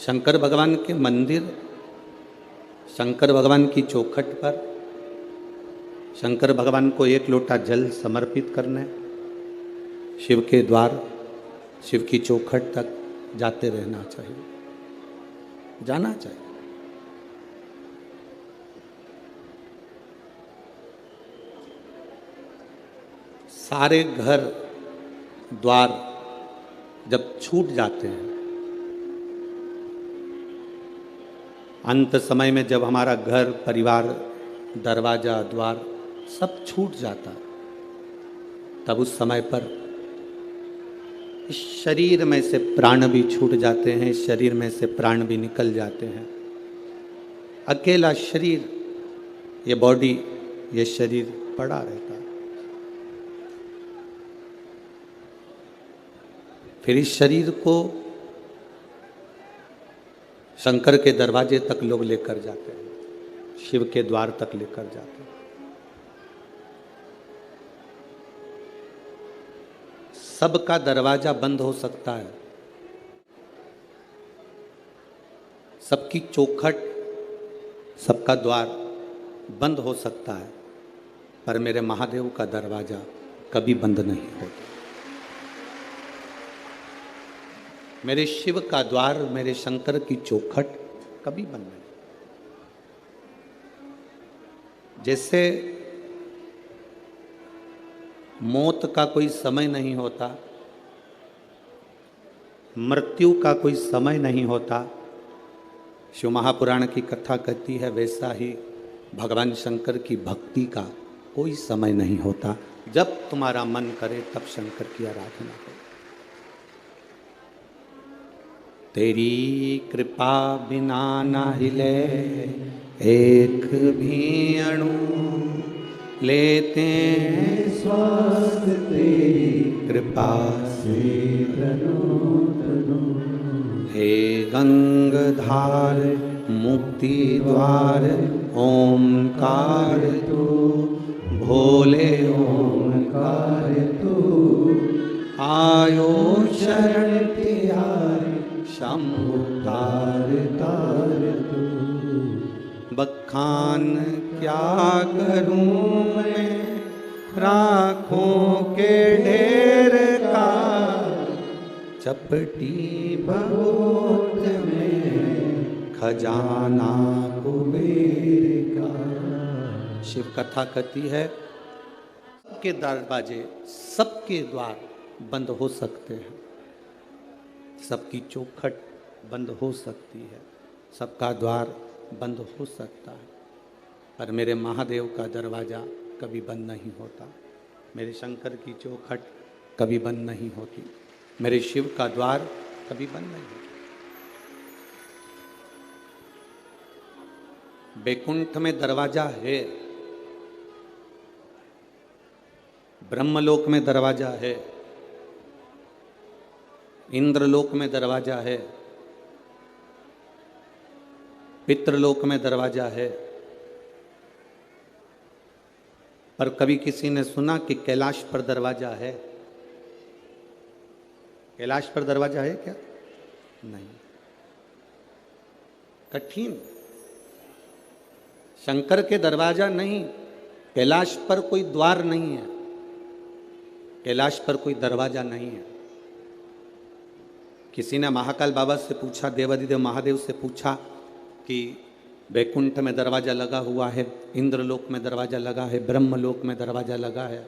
शंकर भगवान के मंदिर, शंकर भगवान की चौखट पर शंकर भगवान को एक लोटा जल समर्पित करना, शिव के द्वार, शिव की चौखट तक जाते रहना चाहिए, जाना चाहिए। सारे घर द्वार जब छूट जाते हैं, अंत समय में जब हमारा घर परिवार दरवाजा द्वार सब छूट जाता, तब उस समय पर इस शरीर में से प्राण भी छूट जाते हैं, इस शरीर में से प्राण भी निकल जाते हैं। अकेला शरीर, ये बॉडी, ये शरीर पड़ा रहता है। फिर इस शरीर को शंकर के दरवाजे तक लोग लेकर जाते हैं, शिव के द्वार तक लेकर जाते हैं। सबका दरवाजा बंद हो सकता है, सबकी चौखट, सबका द्वार बंद हो सकता है, पर मेरे महादेव का दरवाजा कभी बंद नहीं होता। मेरे शिव का द्वार, मेरे शंकर की चौखट कभी बंद नहीं। जैसे मौत का कोई समय नहीं होता, मृत्यु का कोई समय नहीं होता, शिव महापुराण की कथा कहती है, वैसा ही भगवान शंकर की भक्ति का कोई समय नहीं होता। जब तुम्हारा मन करे तब शंकर की आराधना करो। तेरी कृपा बिना ना हिले एक भी अणु, लेते हैं श्वास तेरी कृपा से तनो तनो। हे गंगाधार मुक्ति द्वार ओंकार तू, भोले ओंकार तू, आयो शरण तिहारी शंभु तार तार तू। बखान क्या करूं मैं राखों के ढेर का, चपटी भगोत में खजाना कुबेर का। शिव कथा कहती है, सबके दरवाजे, सबके द्वार बंद हो सकते हैं, सबकी चौखट बंद हो सकती है, सबका द्वार बंद हो सकता है, पर मेरे महादेव का दरवाज़ा कभी बंद नहीं होता, मेरे शंकर की चौखट कभी बंद नहीं होती, मेरे शिव का द्वार कभी बंद नहीं होता। बैकुंठ में दरवाजा है, ब्रह्मलोक में दरवाजा है, इंद्रलोक में दरवाजा है, पितृलोक में दरवाजा है, पर कभी किसी ने सुना कि कैलाश पर दरवाजा है? कैलाश पर दरवाजा है क्या? नहीं, कठिन। शंकर के दरवाजा नहीं, कैलाश पर कोई द्वार नहीं है, कैलाश पर कोई दरवाजा नहीं है। किसी ने महाकाल बाबा से पूछा, देवादिदेव महादेव से पूछा कि बैकुंठ में दरवाजा लगा हुआ है, इंद्रलोक में दरवाजा लगा है, ब्रह्मलोक में दरवाजा लगा है,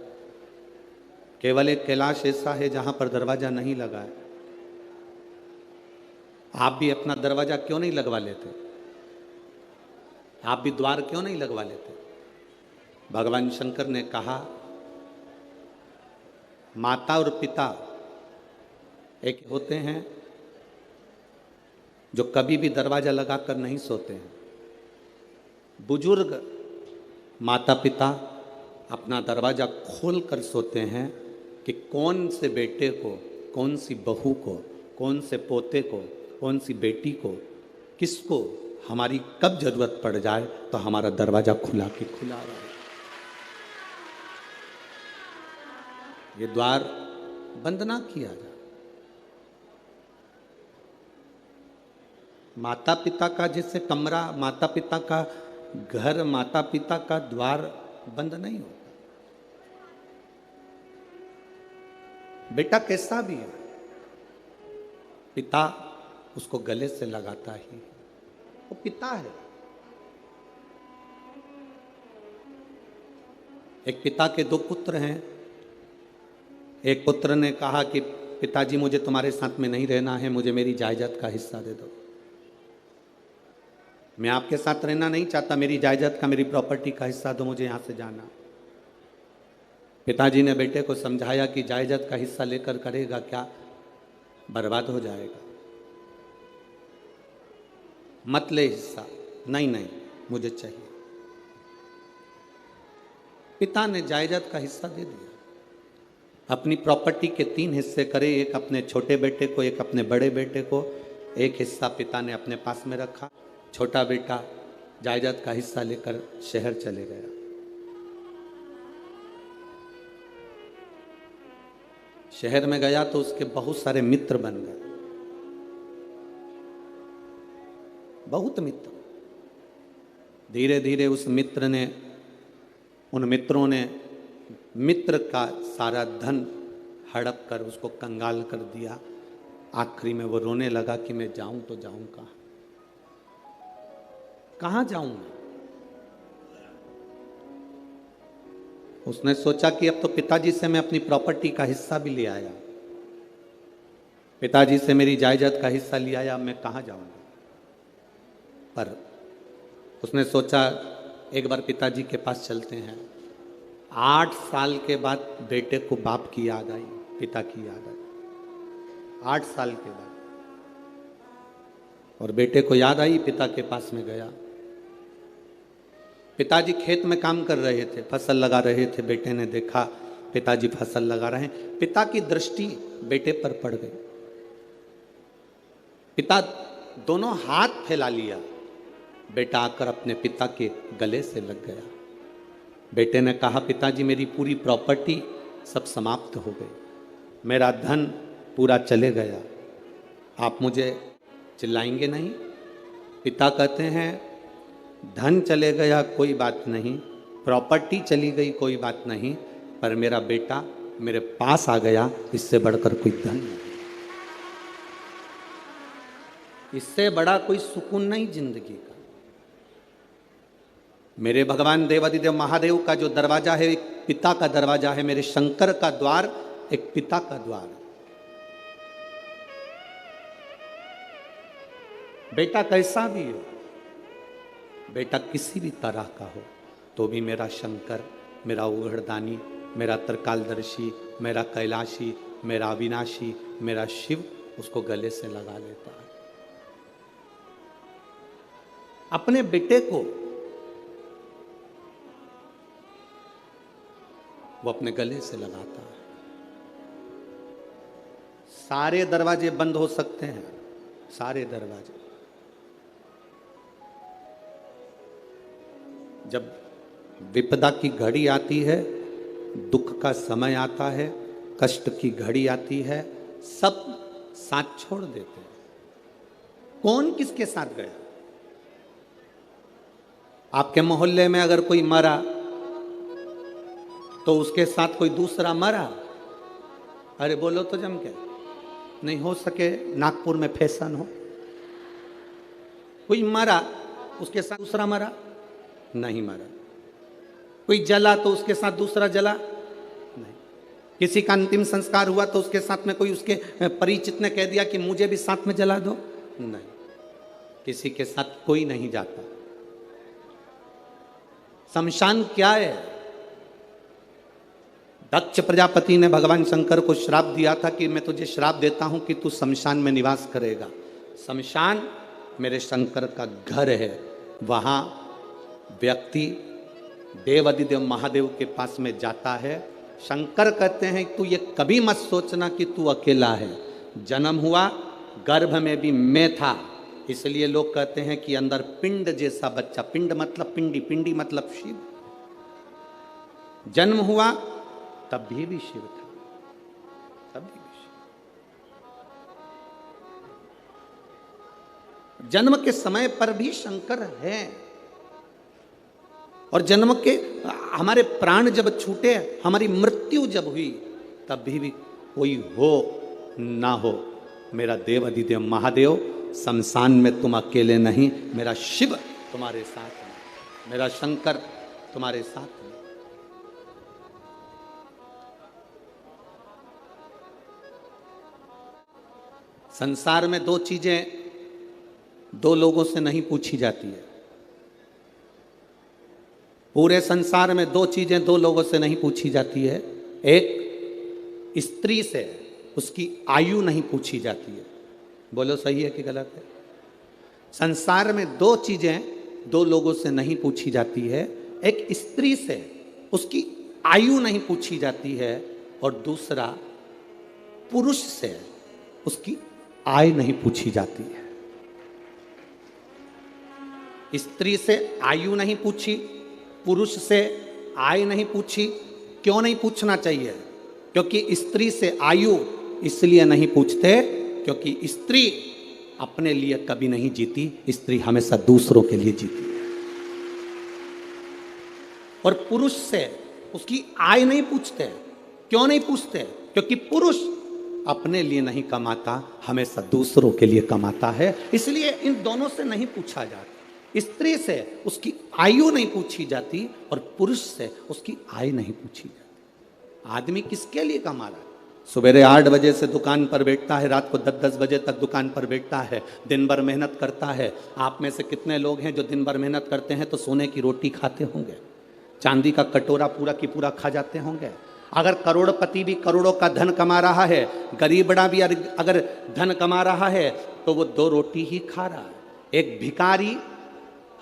केवल एक कैलाश ऐसा है जहां पर दरवाजा नहीं लगा है। आप भी अपना दरवाजा क्यों नहीं लगवा लेते? आप भी द्वार क्यों नहीं लगवा लेते? भगवान शंकर ने कहा, माता और पिता एक होते हैं जो कभी भी दरवाजा लगाकर नहीं सोते हैं। बुजुर्ग माता पिता अपना दरवाजा खोल कर सोते हैं कि कौन से बेटे को, कौन सी बहू को, कौन से पोते को, कौन सी बेटी को, किसको हमारी कब जरूरत पड़ जाए तो हमारा दरवाजा खुला के खुला रहे। ये द्वार बंद ना किया जाए। माता पिता का जैसे कमरा, माता पिता का घर, माता पिता का द्वार बंद नहीं होता। बेटा कैसा भी है, पिता उसको गले से लगाता ही, वो पिता है। एक पिता के दो पुत्र हैं। एक पुत्र ने कहा कि पिताजी मुझे तुम्हारे साथ में नहीं रहना है, मुझे मेरी जायदाद का हिस्सा दे दो। मैं आपके साथ रहना नहीं चाहता, मेरी जायदाद का, मेरी प्रॉपर्टी का हिस्सा दो, मुझे यहां से जाना। पिताजी ने बेटे को समझाया कि जायदाद का हिस्सा लेकर करेगा क्या, बर्बाद हो जाएगा, मत ले हिस्सा। नहीं नहीं, मुझे चाहिए। पिता ने जायदाद का हिस्सा दे दिया। अपनी प्रॉपर्टी के 3 हिस्से करे, एक अपने छोटे बेटे को, एक अपने बड़े बेटे को। एक हिस्सा पिता ने अपने पास में रखा। छोटा बेटा जायदाद का हिस्सा लेकर शहर चले गया। शहर में गया तो उसके बहुत सारे मित्र बन गए, बहुत मित्र। धीरे धीरे उस मित्र ने, उन मित्रों ने मित्र का सारा धन हड़प कर उसको कंगाल कर दिया। आखिरी में वो रोने लगा कि मैं जाऊं तो जाऊं कहां, कहां जाऊं मैं। उसने सोचा कि अब तो पिताजी से मैं अपनी प्रॉपर्टी का हिस्सा भी ले आया, पिताजी से मेरी जायदाद का हिस्सा ले आया, मैं कहां जाऊंगा। पर उसने सोचा एक बार पिताजी के पास चलते हैं। 8 साल के बाद बेटे को बाप की याद आई, पिता की याद आई। 8 साल के बाद, और बेटे को याद आई, पिता के पास में गया। पिताजी खेत में काम कर रहे थे, फसल लगा रहे थे। बेटे ने देखा पिताजी फसल लगा रहे हैं। पिता की दृष्टि बेटे पर पड़ गई। पिता दोनों हाथ फैला लिया। बेटा आकर अपने पिता के गले से लग गया। बेटे ने कहा, पिताजी मेरी पूरी प्रॉपर्टी सब समाप्त हो गई, मेरा धन पूरा चले गया, आप मुझे चिल्लाएंगे नहीं। पिता कहते हैं, धन चले गया कोई बात नहीं, प्रॉपर्टी चली गई कोई बात नहीं, पर मेरा बेटा मेरे पास आ गया, इससे बढ़कर कोई धन नहीं, इससे बड़ा कोई सुकून नहीं जिंदगी का। मेरे भगवान देवादिदेव महादेव का जो दरवाजा है, एक पिता का दरवाजा है। मेरे शंकर का द्वार एक पिता का द्वार। बेटा कैसा भी हो, बेटा किसी भी तरह का हो, तो भी मेरा शंकर, मेरा उघड़दानी, मेरा त्रिकालदर्शी, मेरा कैलाशी, मेरा अविनाशी, मेरा शिव उसको गले से लगा लेता है। अपने बेटे को वो अपने गले से लगाता है। सारे दरवाजे बंद हो सकते हैं, सारे दरवाजे। जब विपदा की घड़ी आती है, दुख का समय आता है, कष्ट की घड़ी आती है, सब साथ छोड़ देते हैं। कौन किसके साथ गया? आपके मोहल्ले में अगर कोई मरा तो उसके साथ कोई दूसरा मरा, अरे बोलो तो जम के। नहीं हो सके नागपुर में फैशन हो, कोई मरा उसके साथ दूसरा मरा, नहीं मरा। कोई जला तो उसके साथ दूसरा जला, नहीं। किसी का अंतिम संस्कार हुआ तो उसके साथ में कोई उसके परिचित ने कह दिया कि मुझे भी साथ में जला दो, नहीं। किसी के साथ कोई नहीं जाता। शमशान क्या है? दक्ष प्रजापति ने भगवान शंकर को श्राप दिया था कि मैं तुझे श्राप देता हूं कि तू शमशान में निवास करेगा। शमशान मेरे शंकर का घर है। वहां व्यक्ति देवादिदेव महादेव के पास में जाता है। शंकर कहते हैं तू ये कभी मत सोचना कि तू अकेला है। जन्म हुआ, गर्भ में भी मैं था, इसलिए लोग कहते हैं कि अंदर पिंड जैसा बच्चा, पिंड मतलब पिंडी, पिंडी मतलब शिव। जन्म हुआ तब भी शिव था, तभी भी शिव। जन्म के समय पर भी शंकर हैं, और जन्म के हमारे प्राण जब छूटे, हमारी मृत्यु जब हुई, तब भी कोई हो ना हो, मेरा देव अधिदेव महादेव शमशान में तुम अकेले नहीं, मेरा शिव तुम्हारे साथ है, मेरा शंकर तुम्हारे साथ है। संसार में दो चीजें दो लोगों से नहीं पूछी जाती है। पूरे संसार में दो चीजें दो लोगों से नहीं पूछी जाती है। एक स्त्री से उसकी आयु नहीं पूछी जाती है। बोलो सही है कि गलत है? संसार में दो चीजें दो लोगों से नहीं पूछी जाती है। एक स्त्री से उसकी आयु नहीं पूछी जाती है, और दूसरा पुरुष से उसकी आय नहीं पूछी जाती है। स्त्री से आयु नहीं पूछी, पुरुष से आय नहीं पूछी। क्यों नहीं पूछना चाहिए? क्योंकि स्त्री से आयु इसलिए नहीं पूछते क्योंकि स्त्री अपने लिए कभी नहीं जीती, स्त्री हमेशा दूसरों के लिए जीती है। और पुरुष से उसकी आय नहीं पूछते। क्यों नहीं पूछते? क्योंकि पुरुष अपने लिए नहीं कमाता, हमेशा दूसरों के लिए कमाता है, इसलिए इन दोनों से नहीं पूछा जाता। स्त्री से उसकी आयु नहीं पूछी जाती और पुरुष से उसकी आय नहीं पूछी जाती। आदमी किसके लिए कमा रहा है? सवेरे 8 बजे से दुकान पर बैठता है, रात को 10-10 बजे तक दुकान पर बैठता है, दिन भर मेहनत करता है। आप में से कितने लोग हैं जो दिन भर मेहनत करते हैं तो सोने की रोटी खाते होंगे, चांदी का कटोरा पूरा की पूरा खा जाते होंगे? अगर करोड़पति भी करोड़ों का धन कमा रहा है, गरीब बड़ा भी अगर धन कमा रहा है, तो वो 2 रोटी ही खा रहा है। एक भिखारी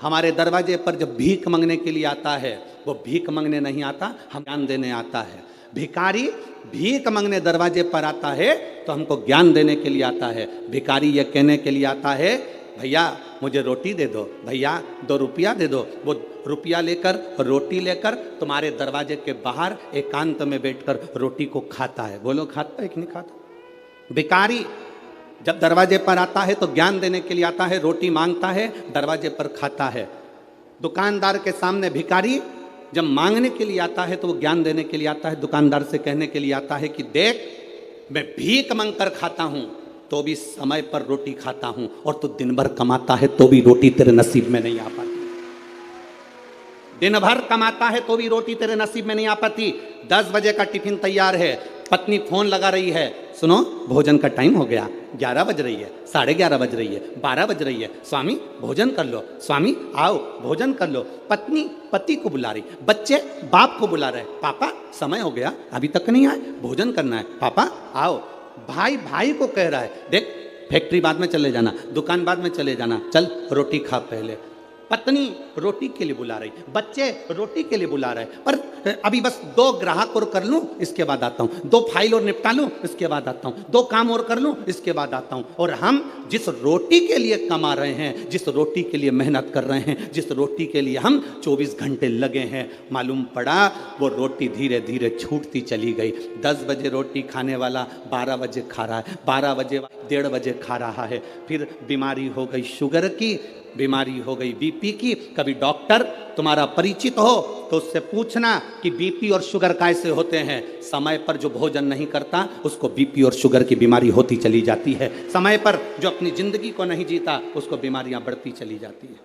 हमारे दरवाजे पर जब भीख मांगने के लिए आता है, वो भीख मांगने नहीं आता, हम ज्ञान देने आता है। भिखारी भीख मांगने दरवाजे पर आता है तो हमको ज्ञान देने के लिए आता है। भिखारी ये कहने के लिए आता है, भैया मुझे रोटी दे दो, भैया 2 रुपया दे दो। वो रुपया लेकर रोटी लेकर तुम्हारे दरवाजे के बाहर एकांत में बैठकर रोटी को खाता है। बोलो खाता है कि नहीं खाता? भिखारी जब दरवाजे पर आता है तो ज्ञान देने के लिए आता है, रोटी मांगता है, दरवाजे पर खाता है। दुकानदार के सामने भिखारी जब मांगने के लिए आता है तो वो ज्ञान देने के लिए आता है, दुकानदार से कहने के लिए आता है कि देख मैं भीख मांग कर खाता हूं तो भी समय पर रोटी खाता हूं, और तू दिन भर कमाता है तो भी रोटी तेरे नसीब में नहीं आ पाती। दिन भर कमाता है तो भी रोटी तेरे नसीब में नहीं आ पाती। 10 बजे का टिफिन तैयार है, पत्नी फोन लगा रही है, सुनो भोजन का टाइम हो गया, 11 बज रही है, 11:30 बज रही है, 12 बज रही है, स्वामी भोजन कर लो, स्वामी आओ भोजन कर लो। पत्नी पति को बुला रही, बच्चे बाप को बुला रहे, पापा समय हो गया अभी तक नहीं आए, भोजन करना है, पापा आओ। भाई भाई को कह रहा है, देख फैक्ट्री बाद में चले जाना, दुकान बाद में चले जाना, चल रोटी खा पहले। पत्नी रोटी के लिए बुला रही, बच्चे रोटी के लिए बुला रहे, पर अभी बस 2 ग्राहक और कर लूं इसके बाद आता हूं, 2 फाइल और निपटा लूं इसके बाद आता हूं, 2 काम और कर लूं इसके बाद आता हूं। और हम जिस रोटी के लिए कमा रहे हैं, जिस रोटी के लिए मेहनत कर रहे हैं, जिस रोटी के लिए हम 24 घंटे लगे हैं, मालूम पड़ा वो रोटी धीरे धीरे छूटती चली गई। 10 बजे रोटी खाने वाला 12 बजे खा रहा है, 12 बजे 1:30 बजे खा रहा है। फिर बीमारी हो गई शुगर की, बीमारी हो गई बीपी की। कभी डॉक्टर तुम्हारा परिचित हो तो उससे पूछना कि बीपी और शुगर कैसे होते हैं। समय पर जो भोजन नहीं करता उसको बीपी और शुगर की बीमारी होती चली जाती है। समय पर जो अपनी जिंदगी को नहीं जीता उसको बीमारियां बढ़ती चली जाती है।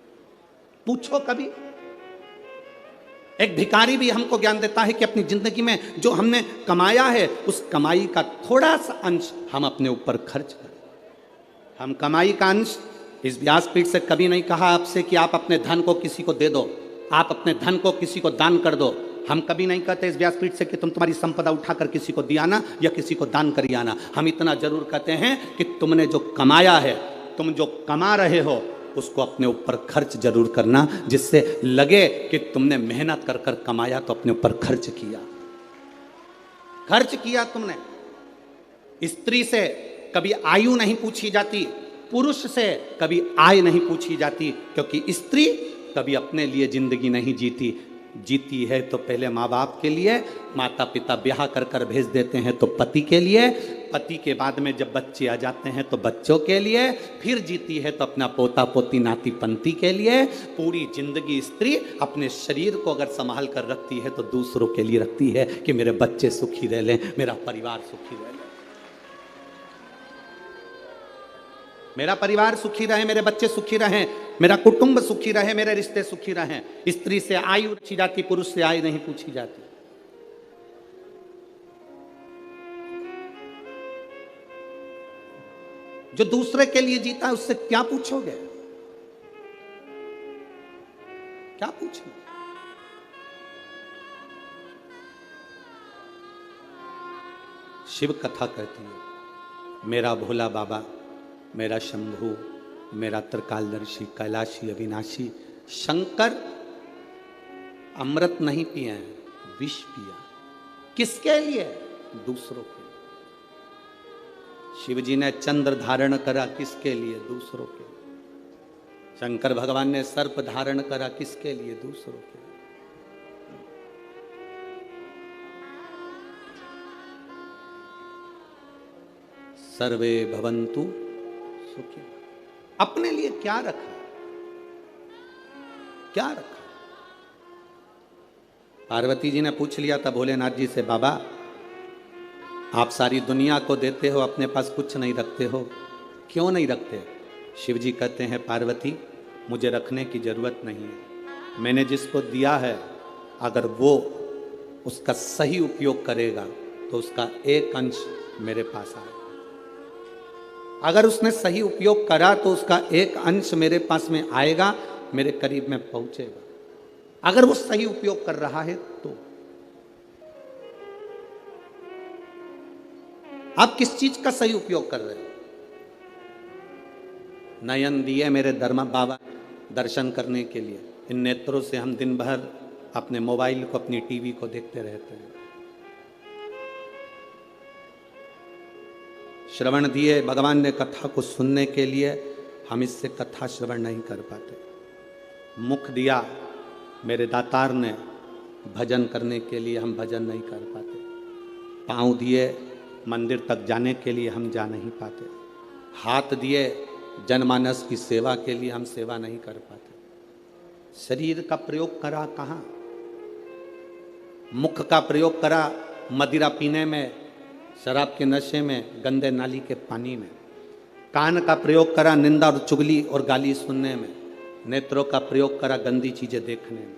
पूछो कभी। एक भिखारी भी हमको ज्ञान देता है कि अपनी जिंदगी में जो हमने कमाया है उस कमाई का थोड़ा सा अंश हम अपने ऊपर खर्च करें। हम कमाई का अंश, इस व्यासपीठ से कभी नहीं कहा आपसे कि आप अपने धन को किसी को दे दो, आप अपने धन को किसी को दान कर दो। हम कभी नहीं कहते इस व्यासपीठ से कि तुम तुम्हारी संपदा उठाकर किसी को दियाना या किसी को दान करी आना। हम इतना जरूर कहते हैं कि तुमने जो कमाया है, तुम जो कमा रहे हो उसको अपने ऊपर खर्च जरूर करना, जिससे लगे कि तुमने मेहनत कर कर कमाया तो अपने ऊपर खर्च किया। खर्च किया तुमने। स्त्री से कभी आयु नहीं पूछी जाती, पुरुष से कभी आय नहीं पूछी जाती, क्योंकि स्त्री कभी अपने लिए जिंदगी नहीं जीती। जीती है तो पहले माँ बाप के लिए, माता पिता ब्याह कर कर भेज देते हैं तो पति के लिए, पति के बाद में जब बच्चे आ जाते हैं तो बच्चों के लिए, फिर जीती है तो अपना पोता पोती नाती पंती के लिए। पूरी जिंदगी स्त्री अपने शरीर को अगर संभाल कर रखती है तो दूसरों के लिए रखती है कि मेरे बच्चे सुखी रह लें, मेरा परिवार सुखी रह ले, मेरा परिवार सुखी रहे, मेरे बच्चे सुखी रहें, मेरा कुटुंब सुखी रहे, मेरे रिश्ते सुखी रहें। स्त्री से आयु पूछी जाती, पुरुष से आयु नहीं पूछी जाती। जो दूसरे के लिए जीता है उससे क्या पूछोगे, क्या पूछोगे? शिव कथा कहती है मेरा भोला बाबा, मेरा शंभू, मेरा त्रिकालदर्शी, कैलाशी, अविनाशी शंकर अमृत नहीं पिए हैं, विष पिया। किसके लिए? दूसरों के लिए। शिव जी ने चंद्र धारण करा, किसके लिए? दूसरों के लिए। शंकर भगवान ने सर्प धारण करा, किसके लिए? दूसरों के लिए। सर्वे भवन्तु सुखी। अपने लिए क्या रखा, क्या रखा? पार्वती जी ने पूछ लिया था भोलेनाथ जी से, बाबा आप सारी दुनिया को देते हो, अपने पास कुछ नहीं रखते हो, क्यों नहीं रखते? शिव जी कहते हैं पार्वती मुझे रखने की जरूरत नहीं है, मैंने जिसको दिया है अगर वो उसका सही उपयोग करेगा तो उसका एक अंश मेरे पास आएगा। अगर उसने सही उपयोग करा तो उसका एक अंश मेरे पास में आएगा, मेरे करीब में पहुंचेगा। अगर वो सही उपयोग कर रहा है तो। आप किस चीज का सही उपयोग कर रहे हो? नयन दिए मेरे धर्म बाबा दर्शन करने के लिए, इन नेत्रों से हम दिन भर अपने मोबाइल को, अपनी टीवी को देखते रहते हैं। श्रवण दिए भगवान ने कथा को सुनने के लिए, हम इससे कथा श्रवण नहीं कर पाते। मुख दिया मेरे दातार ने भजन करने के लिए, हम भजन नहीं कर पाते। पाँव दिए मंदिर तक जाने के लिए, हम जा नहीं पाते। हाथ दिए जनमानस की सेवा के लिए, हम सेवा नहीं कर पाते। शरीर का प्रयोग करा कहाँ? मुख का प्रयोग करा मदिरा पीने में, शराब के नशे में, गंदे नाली के पानी में। कान का प्रयोग करा निंदा और चुगली और गाली सुनने में। नेत्रों का प्रयोग करा गंदी चीजें देखने में।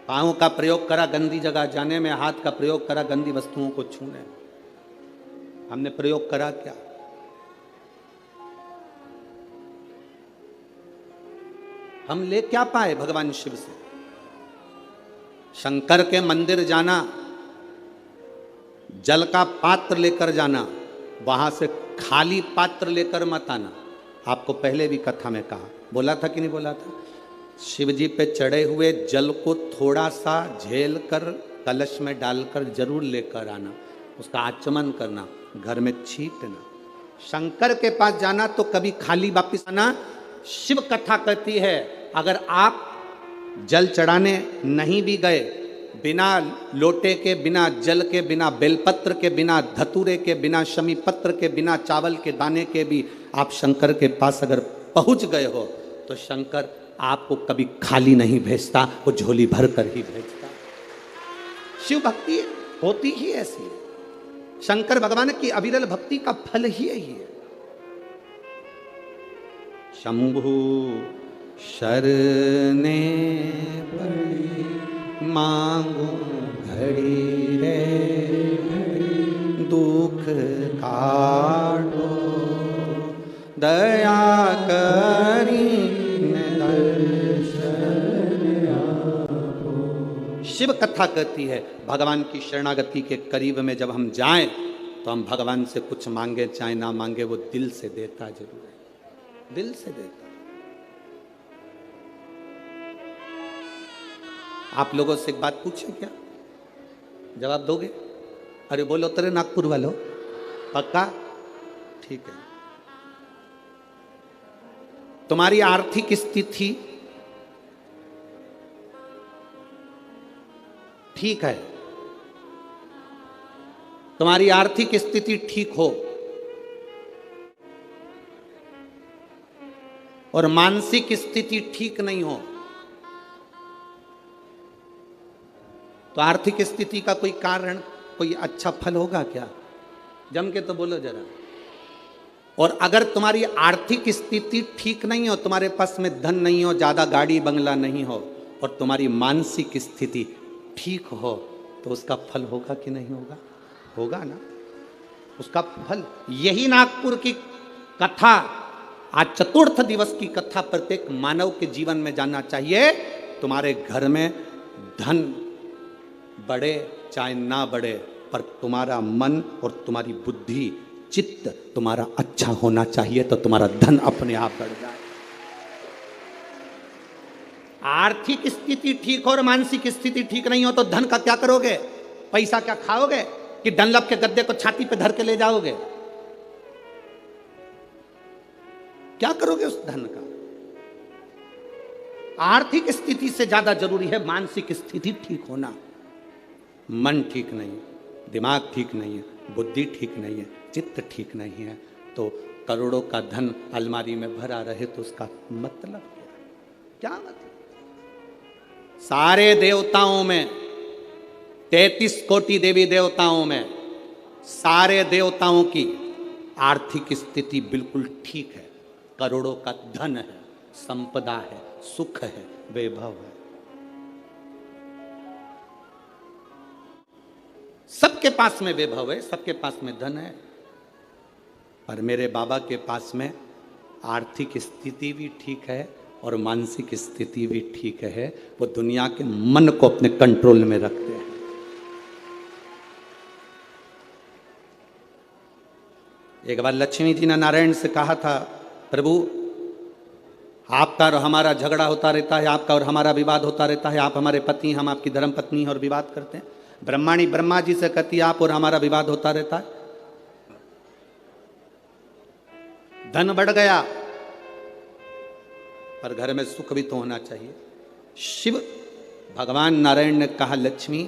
पाँव का प्रयोग करा गंदी जगह जाने में। हाथ का प्रयोग करा गंदी वस्तुओं को छूने में। हमने प्रयोग करा क्या? हम ले क्या पाए भगवान शिव से? शंकर के मंदिर जाना, जल का पात्र लेकर जाना, वहां से खाली पात्र लेकर मत आना। आपको पहले भी कथा में कहा, बोला था कि नहीं बोला था? शिव जी पे चढ़े हुए जल को थोड़ा सा झेल कर कलश में डालकर जरूर लेकर आना, उसका आचमन करना, घर में छींटना। शंकर के पास जाना तो कभी खाली वापिस आना। शिव कथा कहती है अगर आप जल चढ़ाने नहीं भी गए, बिना लोटे के, बिना जल के, बिना बेलपत्र के, बिना धतूरे के, बिना शमी पत्र के, बिना चावल के दाने के भी आप शंकर के पास अगर पहुंच गए हो तो शंकर आपको कभी खाली नहीं भेजता, वो झोली भर कर ही भेजता। शिव भक्ति होती ही ऐसी है। शंकर भगवान की अविरल भक्ति का फल ही यही है। शंभु शरणे पड़ी मांगू घड़ी रे घड़ी, दुख काटो दया करी आपो। शिव कथा कहती है भगवान की शरणागति के करीब में जब हम जाएं तो हम भगवान से कुछ मांगे चाहे ना मांगे, वो दिल से देता जरूर है, दिल से देता। आप लोगों से एक बात पूछे क्या? जवाब दोगे? अरे बोलो तेरे नागपुर वालों, पक्का? ठीक है। तुम्हारी आर्थिक स्थिति ठीक है, तुम्हारी आर्थिक स्थिति ठीक हो और मानसिक स्थिति ठीक नहीं हो, तो आर्थिक स्थिति का कोई कारण, कोई अच्छा फल होगा क्या? जम के तो बोलो जरा। और अगर तुम्हारी आर्थिक स्थिति ठीक नहीं हो, तुम्हारे पास में धन नहीं हो, ज्यादा गाड़ी बंगला नहीं हो, और तुम्हारी मानसिक स्थिति ठीक हो, तो उसका फल होगा कि नहीं होगा? होगा ना, उसका फल। यही नागपुर की कथा, आज चतुर्थ दिवस की कथा प्रत्येक मानव के जीवन में जानना चाहिए। तुम्हारे घर में धन बढ़े चाहे ना बढ़े, पर तुम्हारा मन और तुम्हारी बुद्धि, चित्त तुम्हारा अच्छा होना चाहिए, तो तुम्हारा धन अपने आप बढ़ जाए। आर्थिक स्थिति ठीक हो और मानसिक स्थिति ठीक नहीं हो, तो धन का क्या करोगे? पैसा क्या खाओगे कि डनलप के गद्दे को छाती पे धर के ले जाओगे? क्या करोगे उस धन का? आर्थिक स्थिति से ज्यादा जरूरी है मानसिक स्थिति ठीक होना। मन ठीक नहीं है, दिमाग ठीक नहीं है, बुद्धि ठीक नहीं है, चित्त ठीक नहीं है, तो करोड़ों का धन अलमारी में भरा रहे तो उसका मतलब क्या? मतलब? सारे देवताओं में, 33 कोटि देवी देवताओं में, सारे देवताओं की आर्थिक स्थिति बिल्कुल ठीक है। करोड़ों का धन है, संपदा है, सुख है, वैभव है, सबके पास में वैभव है, सबके पास में धन है। पर मेरे बाबा के पास में आर्थिक स्थिति भी ठीक है और मानसिक स्थिति भी ठीक है। वो दुनिया के मन को अपने कंट्रोल में रखते हैं। एक बार लक्ष्मी जी ने नारायण से कहा था, प्रभु आपका और हमारा झगड़ा होता रहता है, आपका और हमारा विवाद होता रहता है, आप हमारे पति, हम आपकी धर्म पत्नी और विवाद करते हैं। ब्रह्माणी ब्रह्मा जी से कहती है, आप और हमारा विवाद होता रहता है। धन बढ़ गया, पर घर में सुख भी तो होना चाहिए। शिव भगवान नारायण ने कहा, लक्ष्मी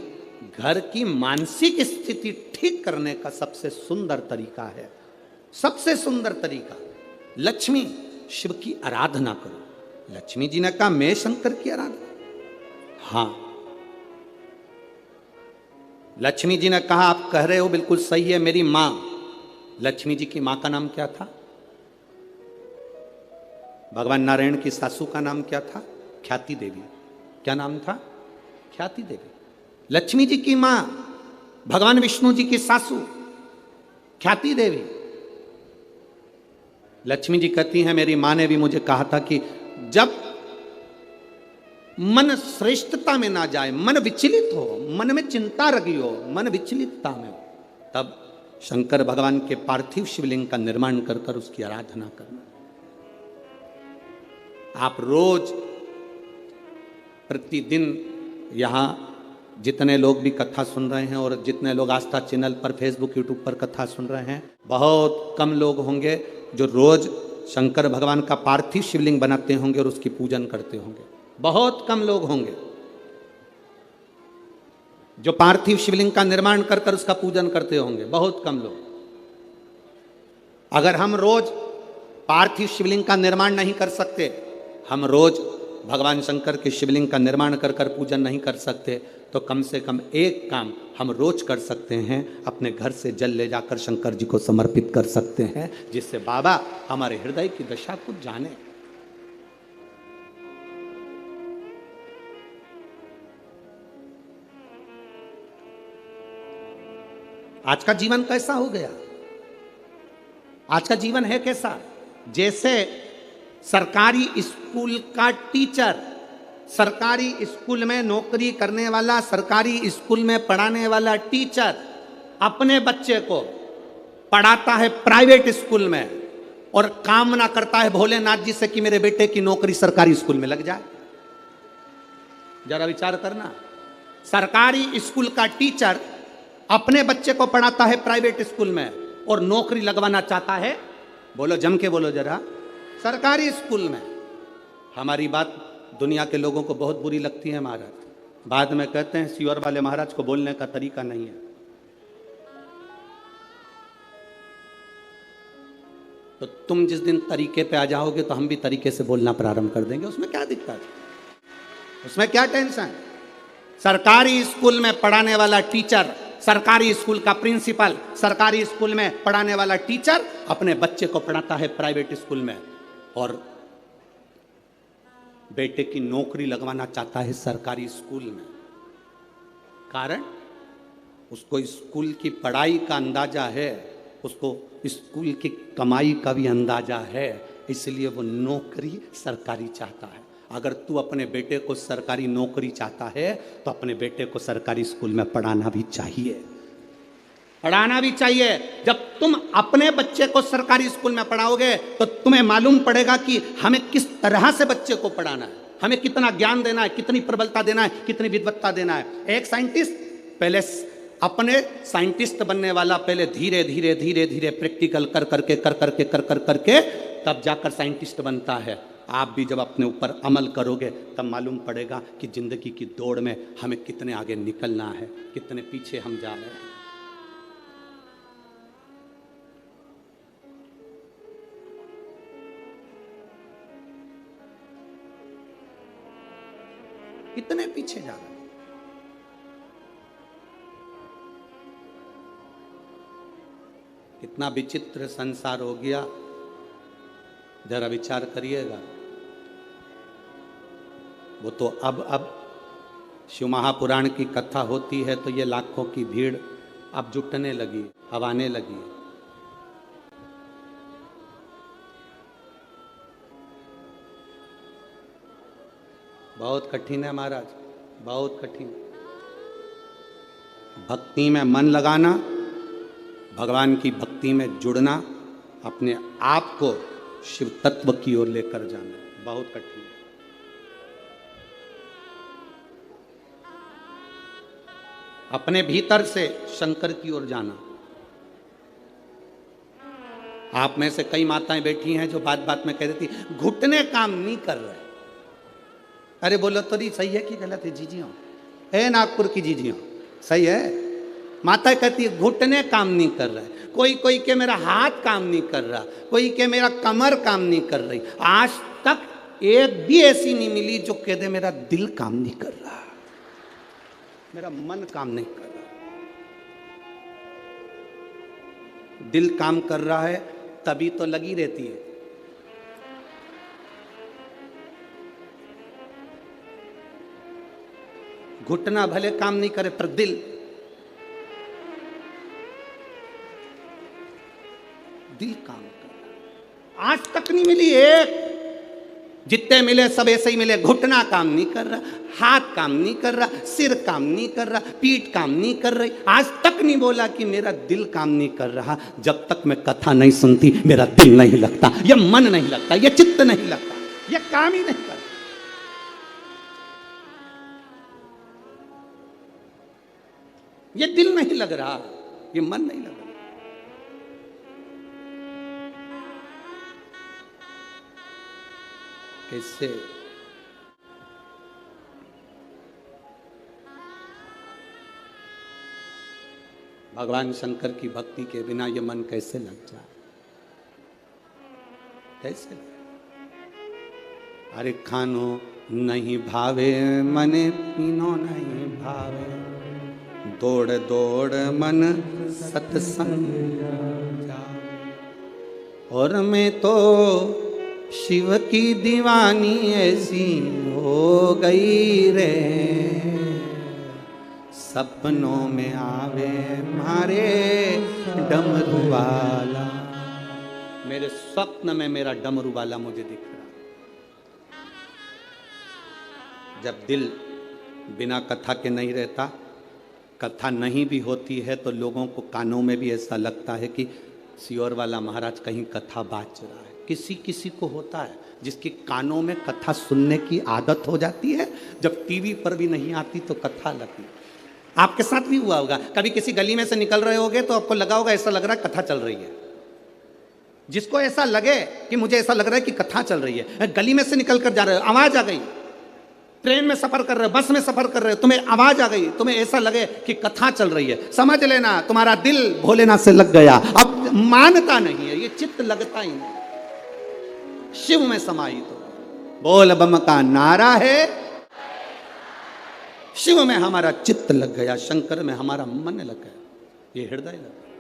घर की मानसिक स्थिति ठीक करने का सबसे सुंदर तरीका है, सबसे सुंदर तरीका, लक्ष्मी शिव की आराधना करो। लक्ष्मी जी ने कहा, मैं शंकर की आराधना? हाँ। लक्ष्मी जी ने कहा, आप कह रहे हो बिल्कुल सही है, मेरी मां, लक्ष्मी जी की मां का नाम क्या था? भगवान नारायण की सासू का नाम क्या था? ख्याति देवी। क्या नाम था? ख्याति देवी। लक्ष्मी जी की मां भगवान विष्णु जी की सासू ख्याति देवी। लक्ष्मी जी कहती हैं, मेरी मां ने भी मुझे कहा था कि जब मन श्रेष्ठता में ना जाए, मन विचलित हो, मन में चिंता लगी हो, मन विचलितता में हो, तब शंकर भगवान के पार्थिव शिवलिंग का निर्माण कर कर उसकी आराधना करना। आप रोज प्रतिदिन यहां जितने लोग भी कथा सुन रहे हैं और जितने लोग आस्था चैनल पर, फेसबुक, यूट्यूब पर कथा सुन रहे हैं, बहुत कम लोग होंगे जो रोज शंकर भगवान का पार्थिव शिवलिंग बनाते होंगे और उसकी पूजन करते होंगे। बहुत कम लोग होंगे जो पार्थिव शिवलिंग का निर्माण कर कर उसका पूजन करते होंगे, बहुत कम लोग। अगर हम रोज पार्थिव शिवलिंग का निर्माण नहीं कर सकते, हम रोज भगवान शंकर के शिवलिंग का निर्माण कर कर पूजन नहीं कर सकते, तो कम से कम एक काम हम रोज कर सकते हैं, अपने घर से जल ले जाकर शंकर जी को समर्पित कर सकते हैं, जिससे बाबा हमारे हृदय की दशा को जाने। आज का जीवन कैसा हो गया? आज का जीवन है कैसा? जैसे सरकारी स्कूल का टीचर, सरकारी स्कूल में नौकरी करने वाला, सरकारी स्कूल में पढ़ाने वाला टीचर अपने बच्चे को पढ़ाता है प्राइवेट स्कूल में और कामना करता है भोलेनाथ जी से कि मेरे बेटे की नौकरी सरकारी स्कूल में लग जाए। जरा विचार करना, सरकारी स्कूल का टीचर अपने बच्चे को पढ़ाता है प्राइवेट स्कूल में और नौकरी लगवाना चाहता है, बोलो जम के बोलो जरा, सरकारी स्कूल में। हमारी बात दुनिया के लोगों को बहुत बुरी लगती है महाराज, बाद में कहते हैं सीवर वाले महाराज को बोलने का तरीका नहीं है। तो तुम जिस दिन तरीके पे आ जाओगे तो हम भी तरीके से बोलना प्रारंभ कर देंगे, उसमें क्या दिक्कत है, उसमें क्या टेंशन। सरकारी स्कूल में पढ़ाने वाला टीचर, सरकारी स्कूल का प्रिंसिपल, सरकारी स्कूल में पढ़ाने वाला टीचर अपने बच्चे को पढ़ाता है प्राइवेट स्कूल में, और बेटे की नौकरी लगवाना चाहता है सरकारी स्कूल में। कारण उसको स्कूल की पढ़ाई का अंदाजा है, उसको स्कूल की कमाई का भी अंदाजा है, इसलिए वो नौकरी सरकारी चाहता है। अगर तू अपने बेटे को सरकारी नौकरी चाहता है तो अपने बेटे को सरकारी स्कूल में पढ़ाना भी चाहिए, पढ़ाना भी चाहिए। जब तुम अपने बच्चे को सरकारी स्कूल में पढ़ाओगे तो तुम्हें मालूम पड़ेगा कि हमें किस तरह से बच्चे को पढ़ाना है, हमें कितना ज्ञान देना है, कितनी प्रबलता देना है, कितनी विद्वत्ता देना है। एक साइंटिस्ट पहले अपने साइंटिस्ट बनने वाला पहले धीरे धीरे धीरे धीरे प्रैक्टिकल कर करके तब जाकर साइंटिस्ट बनता है। आप भी जब अपने ऊपर अमल करोगे तब मालूम पड़ेगा कि जिंदगी की दौड़ में हमें कितने आगे निकलना है, कितने पीछे हम जा रहे हैं। कितने पीछे जा रहे हैं। कितना विचित्र संसार हो गया, जरा विचार करिएगा। वो तो अब शिव महापुराण की कथा होती है तो ये लाखों की भीड़ अब जुटने लगी, अब आने लगी। बहुत कठिन है महाराज, बहुत कठिन। भक्ति में मन लगाना, भगवान की भक्ति में जुड़ना, अपने आप को शिव तत्व की ओर लेकर जाना बहुत कठिन है। अपने भीतर से शंकर की ओर जाना। आप में से कई माताएं बैठी हैं जो बात बात में कह देती घुटने काम नहीं कर रहे। अरे बोलो तो नहीं, सही है कि गलत है जीजियों? है नागपुर की जीजियों, सही है। माता कहती है घुटने काम नहीं कर रहा है, कोई के मेरा हाथ काम नहीं कर रहा, कोई के मेरा कमर काम नहीं कर रही। आज तक एक भी ऐसी नहीं मिली जो कह दे मेरा दिल काम नहीं कर रहा, मेरा मन काम नहीं कर रहा। दिल काम कर रहा है तभी तो लगी रहती है। घुटना भले काम नहीं करे पर दिल काम कर रहा। आज तक नहीं मिली एक, जितने मिले सब ऐसे ही मिले। घुटना काम नहीं कर रहा, हाथ काम नहीं कर रहा, सिर काम नहीं कर रहा, पीठ काम नहीं कर रही। आज तक नहीं बोला कि मेरा दिल काम नहीं कर रहा। जब तक मैं कथा नहीं सुनती मेरा दिल नहीं लगता, ये मन नहीं लगता, ये चित्त नहीं लगता, ये काम ही नहीं करता। ये दिल नहीं लग रहा, ये मन नहीं लग रहा। कैसे? भगवान शंकर की भक्ति के बिना ये मन कैसे लग जाए? कैसे? अरे खानो नहीं भावे मने, पीनो नहीं भावे, दौड़ दौड़ मन सत्संग जा। और मैं तो शिव की दीवानी ऐसी हो गई रे, सपनों में आवे मारे डमरू वाला। मेरे स्वप्न में मेरा डमरू वाला मुझे दिख रहा। जब दिल बिना कथा के नहीं रहता, कथा नहीं भी होती है तो लोगों को कानों में भी ऐसा लगता है कि सियोर वाला महाराज कहीं कथा बाच रहा है। किसी किसी को होता है जिसकी कानों में कथा सुनने की आदत हो जाती है, जब टीवी पर भी नहीं आती तो कथा लगती। आपके साथ भी हुआ होगा, कभी किसी गली में से निकल रहे होगे तो आपको लगा होगा ऐसा लग रहा है कथा चल रही है। जिसको ऐसा लगे कि मुझे ऐसा लग रहा है कि कथा चल रही है, गली में से निकल कर जा रहे हो, आवाज आ गई, ट्रेन में सफर कर रहे हो, बस में सफर कर रहे हो, तुम्हें आवाज आ गई, तुम्हें ऐसा लगे कि कथा चल रही है, समझ लेना तुम्हारा दिल भोलेनाथ से लग गया। अब मानता नहीं है, ये चित्त लगता ही नहीं, शिव में समाहित हो। बोल बम का नारा है, शिव में हमारा चित्त लग गया, शंकर में हमारा मन लग गया, ये हृदय लग गया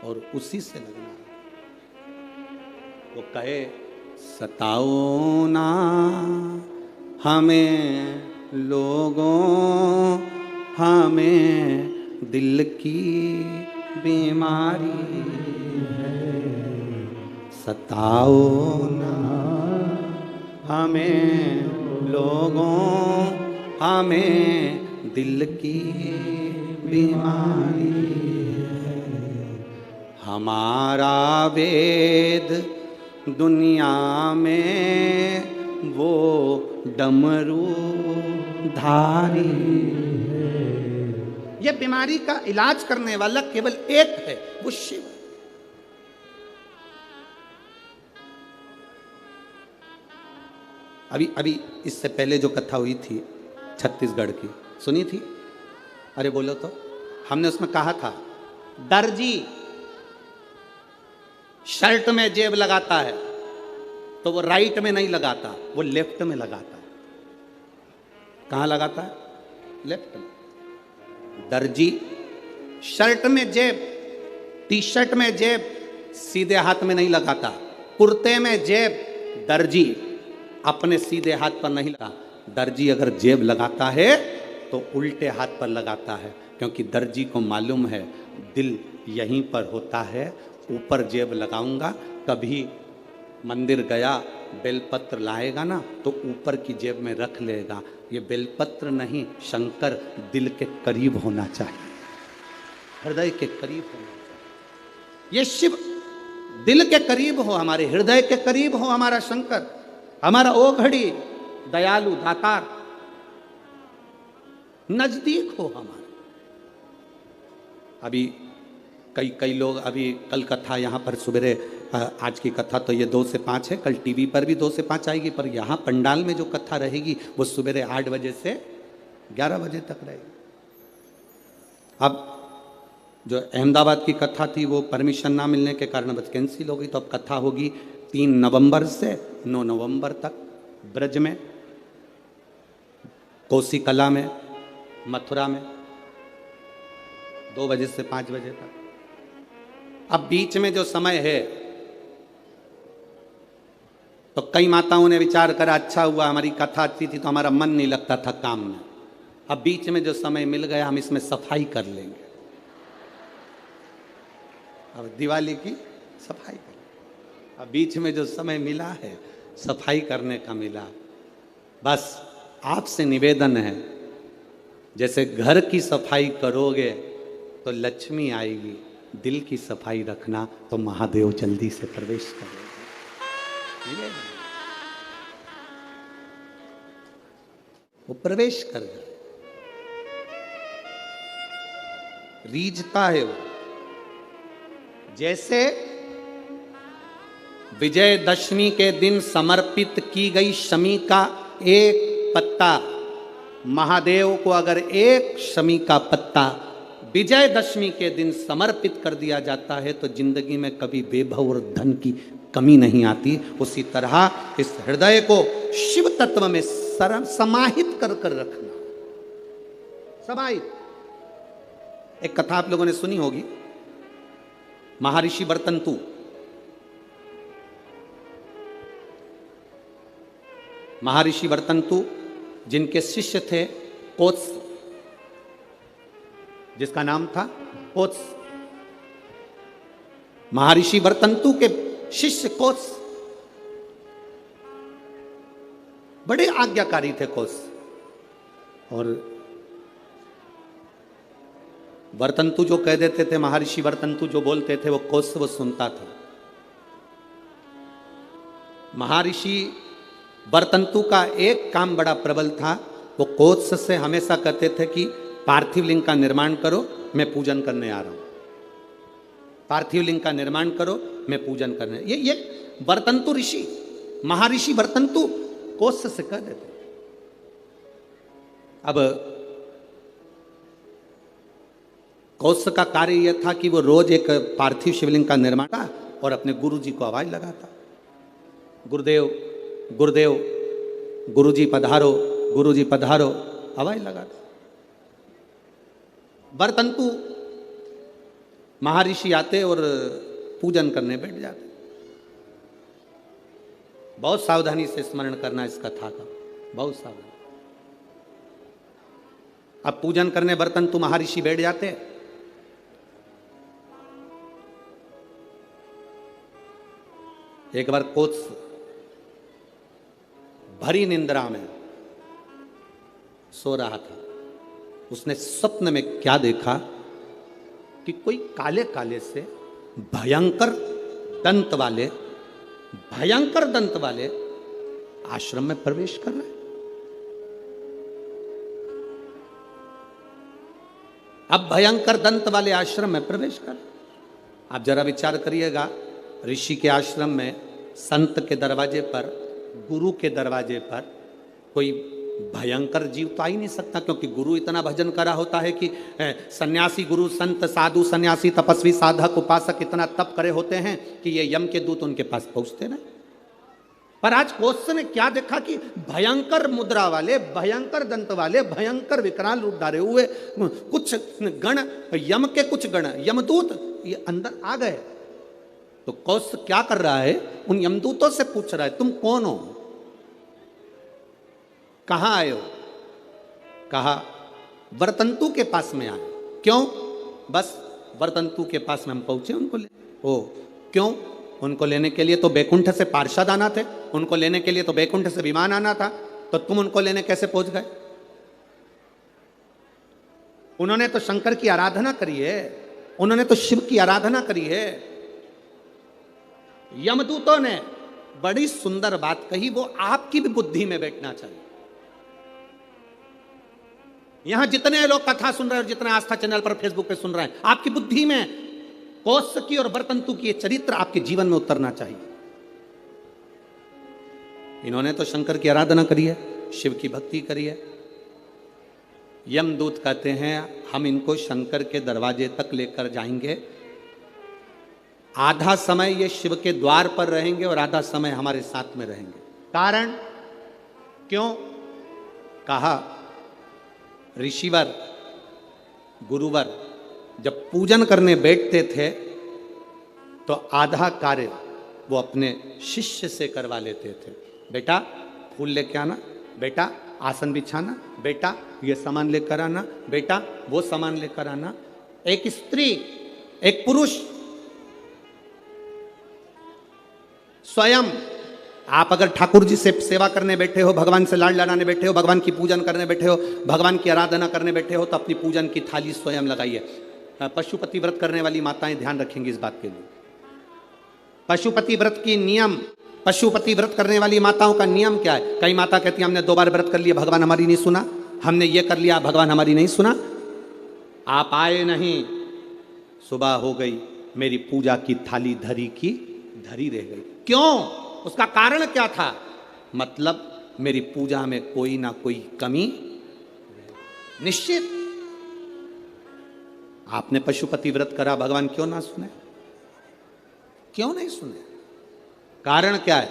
और उसी से लगना। वो कहे सताओ ना हमें लोगों, हमें दिल की बीमारी है, सताओ ना हमें लोगों, हमें दिल की बीमारी है। हमारा वेद दुनिया में वो डमरू धारी है। ये बीमारी का इलाज करने वाला केवल एक है, वो शिव। अभी इससे पहले जो कथा हुई थी छत्तीसगढ़ की, सुनी थी? अरे बोलो तो। हमने उसमें कहा था दर्जी शर्ट में जेब लगाता है तो वो राइट में नहीं लगाता, वो लेफ्ट में लगाता है। कहां लगाता है? लेफ्ट में। दर्जी शर्ट में जेब, टी शर्ट में जेब सीधे हाथ में नहीं लगाता, कुर्ते में जेब दर्जी अपने सीधे हाथ पर नहीं लगा। दर्जी अगर जेब लगाता है तो उल्टे हाथ पर लगाता है, क्योंकि दर्जी को मालूम है दिल यहीं पर होता है, ऊपर जेब लगाऊंगा। कभी मंदिर गया बेलपत्र लाएगा ना तो ऊपर की जेब में रख लेगा। ये बेलपत्र नहीं, शंकर दिल के करीब होना चाहिए, हृदय के करीब होना चाहिए। ये शिव दिल के करीब हो, हमारे हृदय के करीब हो हमारा शंकर, हमारा ओ घड़ी दयालु दातार नजदीक हो हमारे। अभी कई लोग, अभी कल कथा यहाँ पर सुबह, आज की कथा तो ये 2 से 5 है, कल टीवी पर भी 2 से 5 आएगी, पर यहाँ पंडाल में जो कथा रहेगी वो सुबह 8 बजे से 11 बजे तक रहेगी। अब जो अहमदाबाद की कथा थी वो परमिशन ना मिलने के कारण बस कैंसिल हो गई, तो अब कथा होगी 3 नवंबर से 9 नवंबर तक ब्रज में, कोसी कला में, मथुरा में 2 बजे से 5 बजे तक। अब बीच में जो समय है तो कई माताओं ने विचार करा अच्छा हुआ हमारी कथा अच्छी थी तो हमारा मन नहीं लगता था काम में, अब बीच में जो समय मिल गया हम इसमें सफाई कर लेंगे, अब दिवाली की सफाई कर। अब बीच में जो समय मिला है सफाई करने का मिला। बस आपसे निवेदन है, जैसे घर की सफाई करोगे तो लक्ष्मी आएगी, दिल की सफाई रखना तो महादेव जल्दी से प्रवेश करेगा। वो प्रवेश कर जाए, रीझता है वो। जैसे विजयदशमी के दिन समर्पित की गई शमी का एक पत्ता, महादेव को अगर एक शमी का पत्ता विजयदशमी के दिन समर्पित कर दिया जाता है तो जिंदगी में कभी वैभव और धन की कमी नहीं आती। उसी तरह इस हृदय को शिव तत्व में समाहित कर कर रखना, समाहित। एक कथा आप लोगों ने सुनी होगी, महर्षि वर्तंतु। महर्षि वर्तंतु जिनके शिष्य थे कोत्स, जिसका नाम था कोत्स। महर्षि वर्तंतु के शिष्य कोत्स बड़े आज्ञाकारी थे कोत्स, और वर्तंतु जो कह देते थे, महर्षि वर्तंतु जो बोलते थे वो कोत्स वो सुनता था। महर्षि वर्तंतु का एक काम बड़ा प्रबल था, वो कोत्स से हमेशा कहते थे कि पार्थिव लिंग का निर्माण करो, मैं पूजन करने आ रहा हूं। पार्थिव लिंग का निर्माण करो, मैं पूजन करने। ये वर्तंतु ऋषि, महर्षि वर्तंतु कोष्ठ से कह देते। अब कोष्ठ का कार्य यह था कि वो रोज एक पार्थिव शिवलिंग का निर्माण था और अपने गुरु जी को आवाज लगाता, गुरुदेव गुरुदेव, गुरुजी पधारो, गुरुजी पधारो, आवाज लगाता। बरतंतु महर्षि आते और पूजन करने बैठ जाते। बहुत सावधानी से स्मरण करना इस कथा का, बहुत सावधानी। अब पूजन करने बरतंतु महर्षि बैठ जाते। एक बार कोत्स भरी निंद्रा में सो रहा था। उसने स्वप्न में क्या देखा कि कोई काले काले से भयंकर दंत वाले आश्रम में प्रवेश कर रहे। अब भयंकर दंत वाले आश्रम में प्रवेश कर। आप जरा विचार करिएगा, ऋषि के आश्रम में, संत के दरवाजे पर, गुरु के दरवाजे पर कोई भयंकर जीव तो आ ही नहीं सकता, क्योंकि गुरु इतना भजन करा होता है कि सन्यासी, गुरु, संत, साधु, सन्यासी, तपस्वी, साधक, उपासक इतना तप करे होते हैं कि ये यम के दूत उनके पास पहुंचते नहीं। पर आज कोत्स ने क्या देखा कि भयंकर मुद्रा वाले, भयंकर दंत वाले, भयंकर विकराल रूप धारे हुए कुछ गण, यम के कुछ गण, यमदूत ये अंदर आ गए। तो कोत्स क्या कर रहा है, उन यमदूतों से पूछ रहा है, तुम कौन हो, कहां आए हो? कहा वरतंतु के पास में आए। क्यों? बस वरतंतु के पास में हम पहुंचे, उनको ले। ओ क्यों? उनको लेने के लिए तो बैकुंठ से पार्षद आना थे, उनको लेने के लिए तो बैकुंठ से विमान आना था, तो तुम उनको लेने कैसे पहुंच गए? उन्होंने तो शंकर की आराधना करी है, उन्होंने तो शिव की आराधना करी है। यमदूतों ने बड़ी सुंदर बात कही, वो आपकी भी बुद्धि में बैठना चाहिए। यहां जितने लोग कथा सुन रहे हैं और जितने आस्था चैनल पर, फेसबुक पे सुन रहे हैं, आपकी बुद्धि में कोत्स की और बरतंतु की ये चरित्र आपके जीवन में उतरना चाहिए। इन्होंने तो शंकर की आराधना करी है, शिव की भक्ति करी है। यमदूत कहते हैं हम इनको शंकर के दरवाजे तक लेकर जाएंगे, आधा समय ये शिव के द्वार पर रहेंगे और आधा समय हमारे साथ में रहेंगे। कारण क्यों? कहा ऋषिवर, गुरुवर जब पूजन करने बैठते थे तो आधा कार्य वो अपने शिष्य से करवा लेते थे। बेटा फूल लेके आना, बेटा आसन बिछाना, बेटा ये सामान लेकर आना, बेटा वो सामान लेकर आना। एक स्त्री, एक पुरुष स्वयं, आप अगर ठाकुर जी से सेवा करने बैठे हो, भगवान से लाड लड़ाने बैठे हो, भगवान की पूजन करने बैठे हो, भगवान की आराधना करने बैठे हो, तो अपनी पूजन की थाली स्वयं लगाइए। पशुपति व्रत करने वाली माताएं ध्यान रखेंगी इस बात के लिए। पशुपति व्रत की नियम, पशुपति व्रत करने वाली माताओं का नियम क्या है? कई माता कहती है हमने 2 बार व्रत कर लिया, भगवान हमारी नहीं सुना, हमने ये कर लिया, भगवान हमारी नहीं सुना। आप आए नहीं, सुबह हो गई, मेरी पूजा की थाली धरी रह गई। क्यों? उसका कारण क्या था? मतलब मेरी पूजा में कोई ना कोई कमी निश्चित। आपने पशुपति व्रत करा, भगवान क्यों ना सुने? क्यों नहीं सुने? कारण क्या है?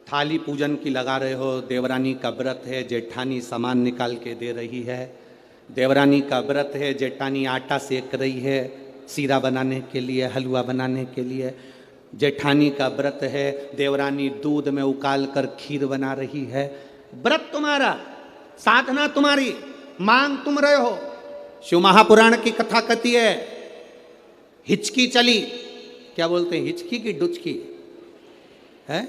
थाली पूजन की लगा रहे हो, देवरानी का व्रत है, जेठानी सामान निकाल के दे रही है, देवरानी का व्रत है, जेठानी आटा सेक रही है सीरा बनाने के लिए, हलवा बनाने के लिए, जेठानी का व्रत है, देवरानी दूध में उकाल कर खीर बना रही है। व्रत तुम्हारा, साधना तुम्हारी, मांग तुम रहे हो। शिव महापुराण की कथा कहती है हिचकी चली, क्या बोलते हैं, हिचकी की डुचकी है,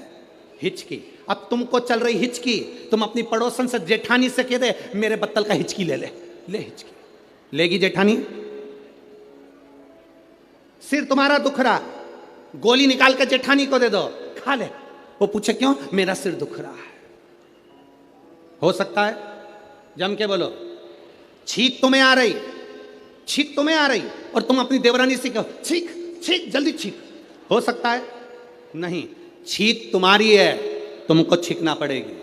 हिचकी। अब तुमको चल रही हिचकी, तुम अपनी पड़ोसन से, जेठानी से कह दे मेरे बत्तल का हिचकी ले हिचकी लेगी जेठानी? सिर तुम्हारा दुख रहा, गोली निकाल के जेठानी को दे दो, खा ले, वो पूछे क्यों? मेरा सिर दुख रहा है। हो सकता है? जम के बोलो। छींक तुम्हें आ रही, छींक तुम्हें आ रही और तुम अपनी देवरानी से कहो छींक छींक जल्दी छींक, हो सकता है? नहीं। छींक तुम्हारी है, तुमको छींकना पड़ेगी।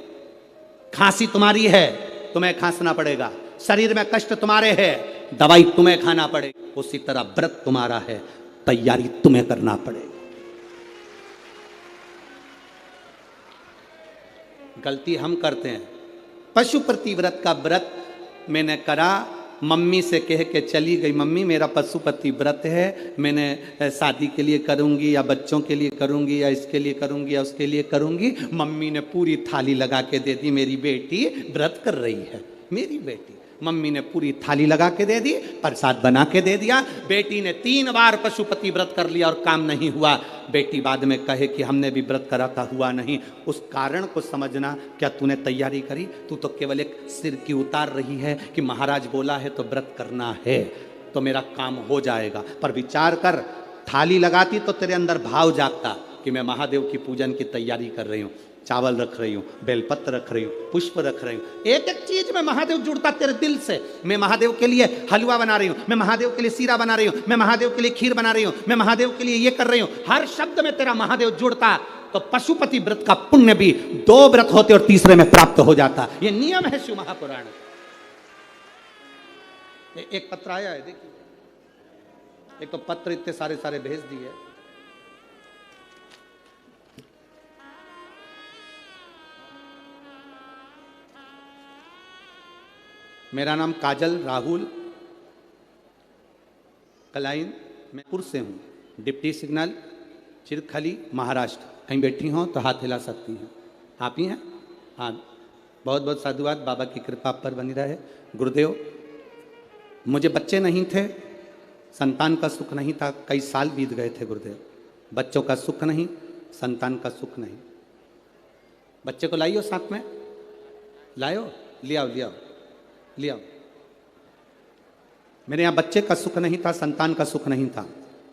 खांसी तुम्हारी है, तुम्हें खांसना पड़ेगा। शरीर में कष्ट तुम्हारे है, दवाई तुम्हें खाना पड़ेगी। उसी तरह व्रत तुम्हारा है, तैयारी तुम्हें करना पड़ेगी। गलती हम करते हैं। पशुपति व्रत का व्रत मैंने करा, मम्मी से कह के चली गई, मम्मी मेरा पशुपति व्रत है, मैंने शादी के लिए करूंगी या बच्चों के लिए करूंगी या इसके लिए करूंगी या उसके लिए करूंगी। मम्मी ने पूरी थाली लगा के दे दी, मेरी बेटी व्रत कर रही है। मेरी बेटी, मम्मी ने पूरी थाली लगा के दे दी, प्रसाद बना के दे दिया। बेटी ने 3 बार पशुपति व्रत कर लिया और काम नहीं हुआ। बेटी बाद में कहे कि हमने भी व्रत करा था, हुआ नहीं। उस कारण को समझना। क्या तूने तैयारी करी? तू तो केवल एक सिर की उतार रही है कि महाराज बोला है तो व्रत करना है तो मेरा काम हो जाएगा। पर विचार कर, थाली लगाती तो तेरे अंदर भाव जागता कि मैं महादेव की पूजन की तैयारी कर रही हूँ। चावल रख रही हूँ, बेलपत्र रख रही हूँ, पुष्प रख रही हूँ, एक एक चीज में महादेव जुड़ता तेरे दिल से। मैं महादेव के लिए हलवा बना रही हूँ, मैं महादेव के लिए सीरा बना रही हूँ, मैं महादेव के लिए खीर बना रही हूँ, मैं महादेव के लिए ये कर रही हूँ। हर शब्द में तेरा महादेव जुड़ता। तो पशुपति व्रत का पुण्य भी 2 व्रत होते और तीसरे में प्राप्त हो जाता। ये नियम है शिव महापुराण। एक पत्र आया है, देखिए। एक तो पत्र इतने सारे भेज दिए। मेरा नाम काजल राहुल कलाइन, मैं पुर से हूँ। Deputy signal Chirkhali Maharashtra. कहीं बैठी हो तो हाथ हिला सकती हैं। आप ही हैं? हाँ, बहुत बहुत साधुवाद। बाबा की कृपा पर बनी रहे। गुरुदेव, मुझे बच्चे नहीं थे, संतान का सुख नहीं था। कई साल बीत गए थे गुरुदेव, बच्चों का सुख नहीं, संतान का सुख नहीं। बच्चे को लाइयो साथ में, लाओ, ले आओ, ले आओ, ले आओ। मेरे यहाँ बच्चे का सुख नहीं था, संतान का सुख नहीं था।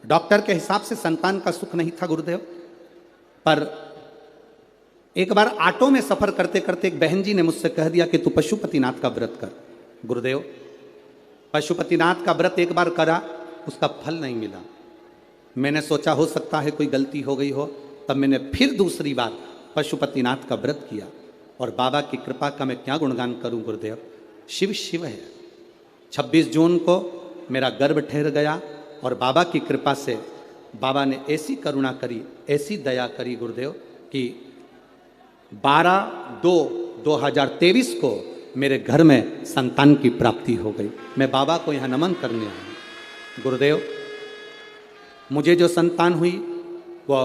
डॉक्टर के हिसाब से संतान का सुख नहीं था गुरुदेव। पर एक बार ऑटो में सफर करते करते एक बहन जी ने मुझसे कह दिया कि तू पशुपतिनाथ का व्रत कर। गुरुदेव, पशुपतिनाथ का व्रत एक बार करा, उसका फल नहीं मिला। मैंने सोचा हो सकता है कोई गलती हो गई हो। तब मैंने फिर दूसरी बार पशुपतिनाथ का व्रत किया और बाबा की कृपा का मैं क्या गुणगान करूं गुरुदेव। शिव शिव है। 26 जून को मेरा गर्भ ठहर गया और बाबा की कृपा से बाबा ने ऐसी करुणा करी, ऐसी दया करी गुरुदेव कि 12/2/2023 को मेरे घर में संतान की प्राप्ति हो गई। मैं बाबा को यहाँ नमन करने आया। गुरुदेव, मुझे जो संतान हुई वो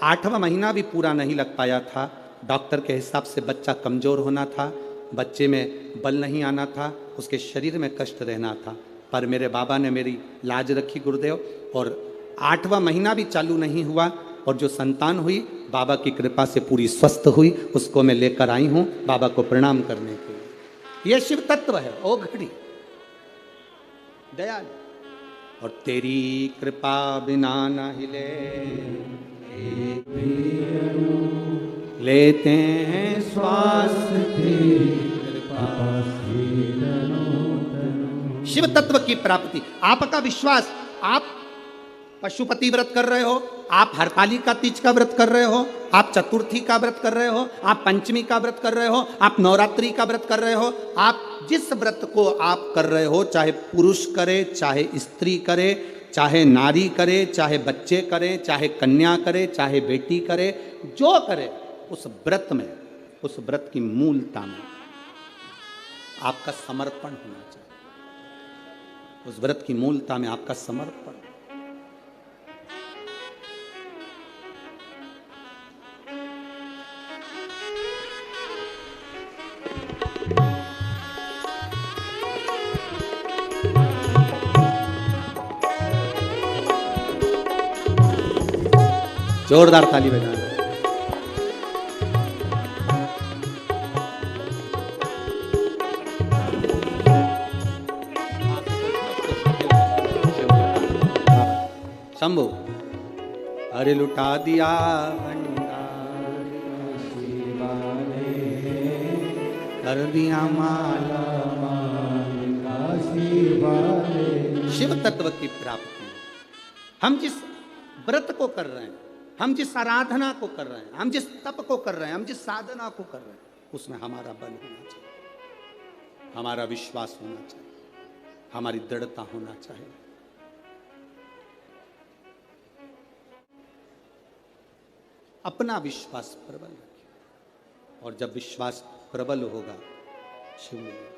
8वां महीना भी पूरा नहीं लग पाया था। डॉक्टर के हिसाब से बच्चा कमज़ोर होना था, बच्चे में बल नहीं आना था, उसके शरीर में कष्ट रहना था। पर मेरे बाबा ने मेरी लाज रखी गुरुदेव और 8वां महीना भी चालू नहीं हुआ और जो संतान हुई बाबा की कृपा से पूरी स्वस्थ हुई। उसको मैं लेकर आई हूँ बाबा को प्रणाम करने के लिए। यह शिव तत्व है। ओ घड़ी दयाल और तेरी कृपा बिना न हिले लेते हैं श्वास तेरी कृपा से। शिव तत्व की प्राप्ति, आपका विश्वास। आप पशुपति व्रत कर रहे हो, आप हरतालिका तीज का व्रत कर रहे हो, आप चतुर्थी का व्रत कर रहे हो, आप पंचमी का व्रत कर रहे हो, आप नवरात्रि का व्रत कर रहे हो। आप जिस व्रत को आप कर रहे हो, चाहे पुरुष करे, चाहे स्त्री करे, चाहे नारी करे, चाहे बच्चे करे, चाहे कन्या करे, चाहे बेटी करे, जो करे, उस व्रत में, उस व्रत की मूलता में आपका समर्पण होना चाहिए। उस व्रत की मूलता में आपका समर्पण। जोरदार ताली बजाना। शंभु, अरे लुटा दिया कर दिया माला शिव तत्व की प्राप्ति। हम जिस व्रत को कर रहे हैं, हम जिस आराधना को कर रहे हैं, हम जिस तप को कर रहे हैं, हम जिस साधना को कर रहे हैं, उसमें हमारा बल होना चाहिए, हमारा विश्वास होना चाहिए, हमारी दृढ़ता होना चाहिए। अपना विश्वास प्रबल रखिए, और जब विश्वास प्रबल होगा शिव मिलेगा।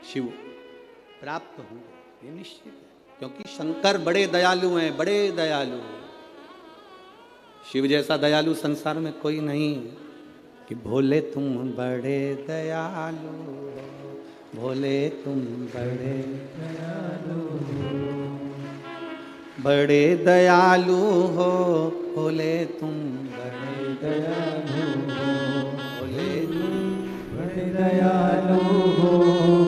शिव प्राप्त होंगे, ये निश्चित है, क्योंकि शंकर बड़े दयालु हैं, बड़े दयालु हैं। शिव जैसा दयालु संसार में कोई नहीं है। कि भोले तुम बड़े दयालु हो, भोले तुम बड़े दयालु हो, बड़े दयालु हो, भोले तुम बड़े दयालु हो, भोले तुम बड़े दयालु हो,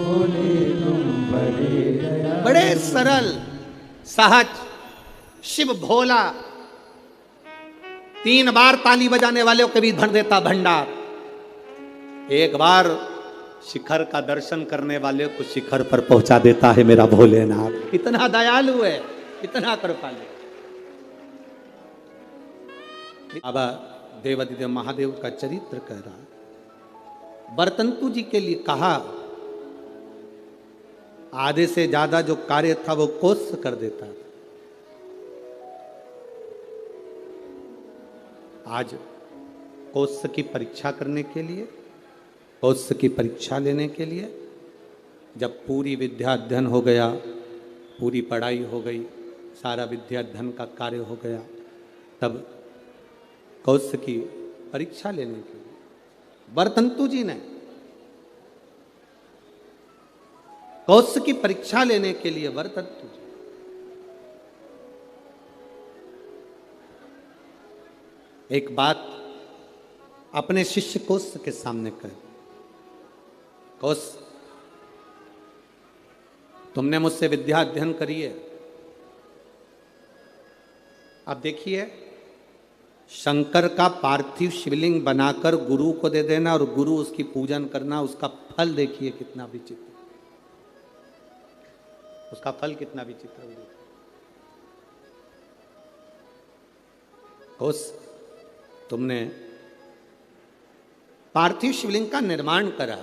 भोले तुम बड़े दयालु। बड़े सरल सहज शिव भोला, 3 बार ताली बजाने वालों के भी भर देता भंडार, एक बार शिखर का दर्शन करने वाले को शिखर पर पहुंचा देता है मेरा भोलेनाथ। इतना दयालु है, इतना कृपालु। बाबा देवादिदेव महादेव का चरित्र कह रहा। बरतंतु जी के लिए कहा, आधे से ज्यादा जो कार्य था वो कोस कर देता था। आज कोस की परीक्षा करने के लिए, कोस की परीक्षा लेने के लिए, जब पूरी विद्या अध्ययन हो गया, पूरी पढ़ाई हो गई, सारा विद्या अध्ययन का कार्य हो गया, तब कोस की परीक्षा लेने के लिए बरतंतु जी ने, कोस की परीक्षा लेने के लिए बरतंतु जी एक बात अपने शिष्य कोस के सामने कही। कोस, तुमने मुझसे विद्या अध्ययन करी है, अब देखिए शंकर का पार्थिव शिवलिंग बनाकर गुरु को दे देना और गुरु उसकी पूजन करना, उसका फल देखिए कितना विचित्र, उसका फल कितना विचित्र होगा। कोस, तुमने पार्थिव शिवलिंग का निर्माण करा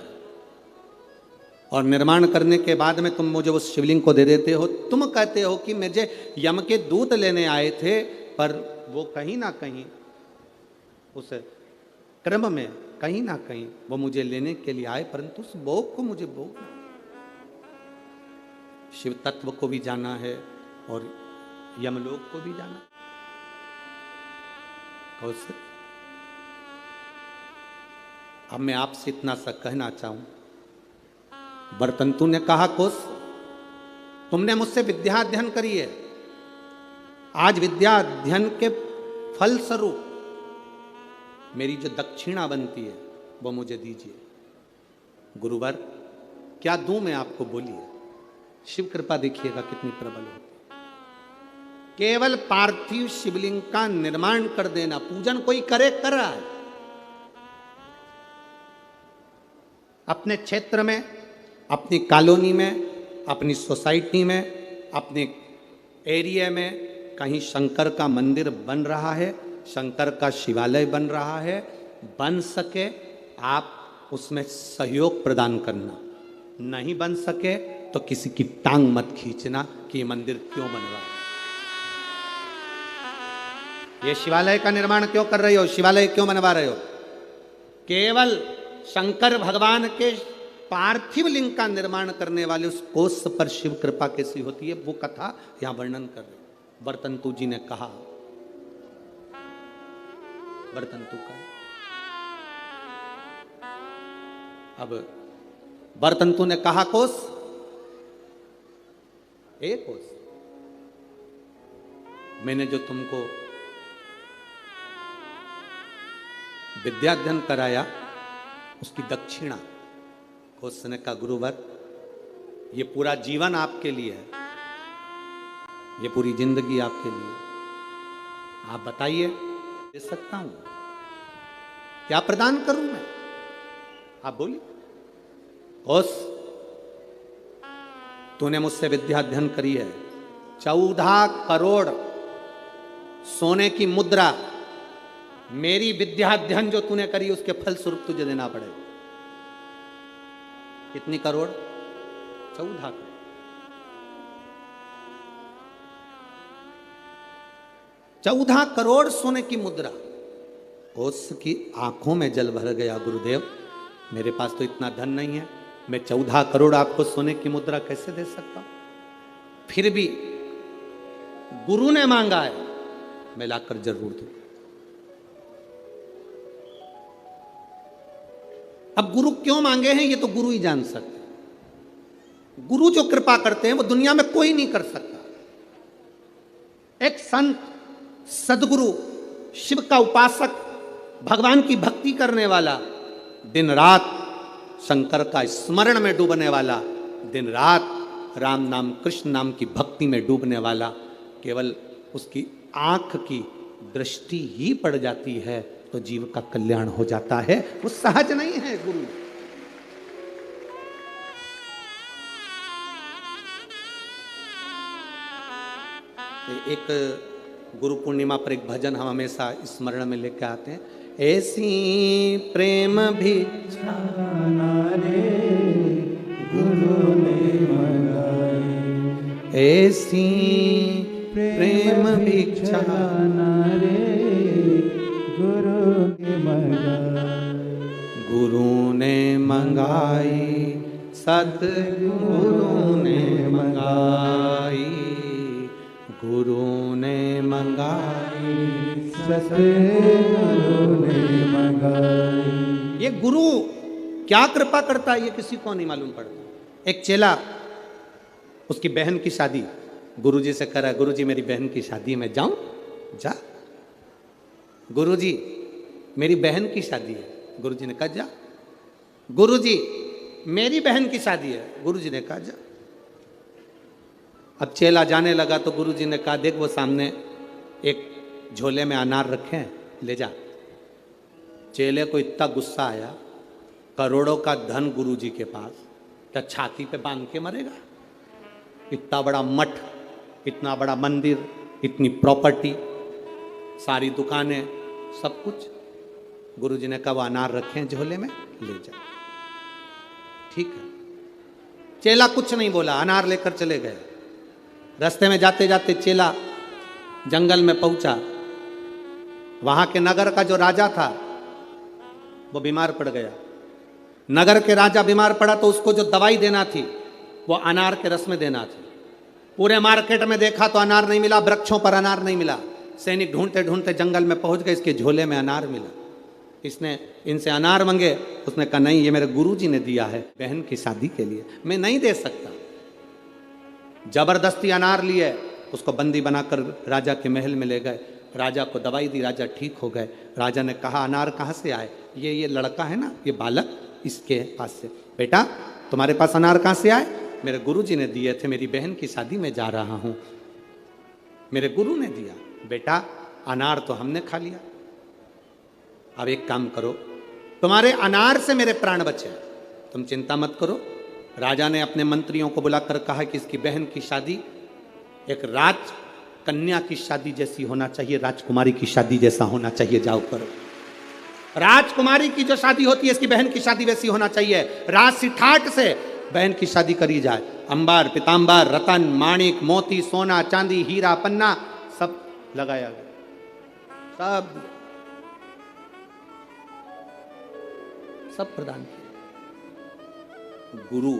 और निर्माण करने के बाद में तुम मुझे उस शिवलिंग को दे देते हो। तुम कहते हो कि मुझे यम के दूत लेने आए थे, पर वो कहीं ना कहीं उस क्रम में कहीं ना कहीं वो मुझे लेने के लिए आए, परंतु उस भोग को मुझे भोग, शिव तत्व को भी जाना है और यमलोक को भी जाना। कोस, अब मैं आपसे इतना सा कहना चाहूं, बरतंतु ने कहा, कोस तुमने मुझसे विद्या अध्ययन करी है, आज विद्या अध्ययन के फल स्वरूप मेरी जो दक्षिणा बनती है वो मुझे दीजिए। गुरुवर क्या दूं मैं आपको, बोलिए। शिव कृपा देखिएगा कितनी प्रबल होती है। केवल पार्थिव शिवलिंग का निर्माण कर देना, पूजन कोई करे, कर रहा है अपने क्षेत्र में, अपनी कॉलोनी में, अपनी सोसाइटी में, अपने एरिया में कहीं शंकर का मंदिर बन रहा है, शंकर का शिवालय बन रहा है, बन सके आप उसमें सहयोग प्रदान करना, नहीं बन सके तो किसी की टांग मत खींचना कि ये मंदिर क्यों बन रहा है, ये शिवालय का निर्माण क्यों कर रहे हो, शिवालय क्यों बनवा रहे हो। केवल शंकर भगवान के पार्थिव लिंग का निर्माण करने वाले उस कोस पर शिव कृपा कैसी होती है, वो कथा यहां वर्णन कर रहे। बरतंतु जी ने कहा, बरतंतु का, अब बरतंतु ने कहा, कोस, ए कोस, मैंने जो तुमको विद्या अध्ययन कराया उसकी दक्षिणा। कोस ने कहा, गुरुवर ये पूरा जीवन आपके लिए है, ये पूरी जिंदगी आपके लिए, आप बताइए दे सकता हूं, क्या प्रदान करूं मैं, आप बोलिए। कोस, तूने मुझसे विद्या अध्ययन करी है, 14 करोड़ सोने की मुद्रा मेरी विद्या अध्ययन जो तूने करी उसके फल स्वरूप तुझे देना पड़ेगा। कितनी करोड़? 14 करोड़। चौदह करोड़ सोने की मुद्रा। उसकी आंखों में जल भर गया, गुरुदेव मेरे पास तो इतना धन नहीं है, मैं 14 करोड़ आपको सोने की मुद्रा कैसे दे सकता हूं? फिर भी गुरु ने मांगा है, मैं लाकर जरूर दूं। अब गुरु क्यों मांगे हैं ये तो गुरु ही जान सकते हैं। गुरु जो कृपा करते हैं वो दुनिया में कोई नहीं कर सकता। एक संत, सदगुरु, शिव का उपासक, भगवान की भक्ति करने वाला, दिन रात शंकर का स्मरण में डूबने वाला, दिन रात राम नाम कृष्ण नाम की भक्ति में डूबने वाला, केवल उसकी आंख की दृष्टि ही पड़ जाती है तो जीव का कल्याण हो जाता है। वो सहज नहीं है गुरु। एक गुरु पूर्णिमा पर एक भजन हम हमेशा स्मरण में लेकर आते हैं। ऐसी प्रेम भिक्षा रे गुरु ने मंगाई, ऐसी प्रेम भिक्षा रे गुरु ने मंगाई, गुरु ने मंगाई, सतगुरु ने मंगाई, गुरु ने मंगाई, सतगुरु ने मंगाई। ये गुरु क्या कृपा करता है ये किसी को नहीं मालूम पड़ता। एक चेला, उसकी बहन की शादी, गुरुजी से करा, गुरुजी मेरी बहन की शादी में जाऊं? जा। गुरुजी मेरी बहन की शादी है। गुरुजी ने कहा जा। गुरुजी मेरी बहन की शादी है। गुरुजी ने कहा जा। अब चेला जाने लगा तो गुरुजी ने कहा देख वो सामने एक झोले में अनार रखे हैं, ले जा। चेले को इतना गुस्सा आया, करोड़ों का धन गुरुजी के पास, क्या छाती पे बांध के मरेगा? इतना बड़ा मठ, इतना बड़ा मंदिर, इतनी प्रॉपर्टी, सारी दुकानें, सब कुछ। गुरुजी ने कहा वो अनार रखे हैं झोले में, ले जा। ठीक है। चेला कुछ नहीं बोला, अनार लेकर चले गए। रास्ते में जाते जाते चेला जंगल में पहुंचा। वहां के नगर का जो राजा था वो बीमार पड़ गया। नगर के राजा बीमार पड़ा तो उसको जो दवाई देना थी वो अनार के रस में देना थी। पूरे मार्केट में देखा तो अनार नहीं मिला, वृक्षों पर अनार नहीं मिला। सैनिक ढूंढते ढूंढते जंगल में पहुंच गए, इसके झोले में अनार मिला। इसने इनसे अनार मांगे, उसने कहा नहीं ये मेरे गुरुजी ने दिया है बहन की शादी के लिए, मैं नहीं दे सकता। जबरदस्ती अनार लिए, उसको बंदी बनाकर राजा के महल में ले गए। राजा को दवाई दी, राजा ठीक हो गए। राजा ने कहा अनार कहाँ से आए? ये लड़का है ना, ये बालक, इसके पास से। बेटा तुम्हारे पास अनार कहाँ से आए? मेरे गुरुजी ने दिए थे, मेरी बहन की शादी में जा रहा हूँ, मेरे गुरु ने दिया। बेटा अनार तो हमने खा लिया, अब एक काम करो, तुम्हारे अनार से मेरे प्राण बचे, तुम चिंता मत करो। राजा ने अपने मंत्रियों को बुलाकर कहा कि इसकी बहन की शादी एक राज कन्या की शादी जैसी होना चाहिए, राजकुमारी की शादी जैसा होना चाहिए, जाओ करो। राजकुमारी की जो शादी होती है इसकी बहन की शादी वैसी होना चाहिए। राज सिठाट से बहन की शादी करी जाए। अंबार, पीतांबर, रतन, माणिक, मोती, सोना, चांदी, हीरा, पन्ना सब लगाया गया, सब प्रदान किया। गुरु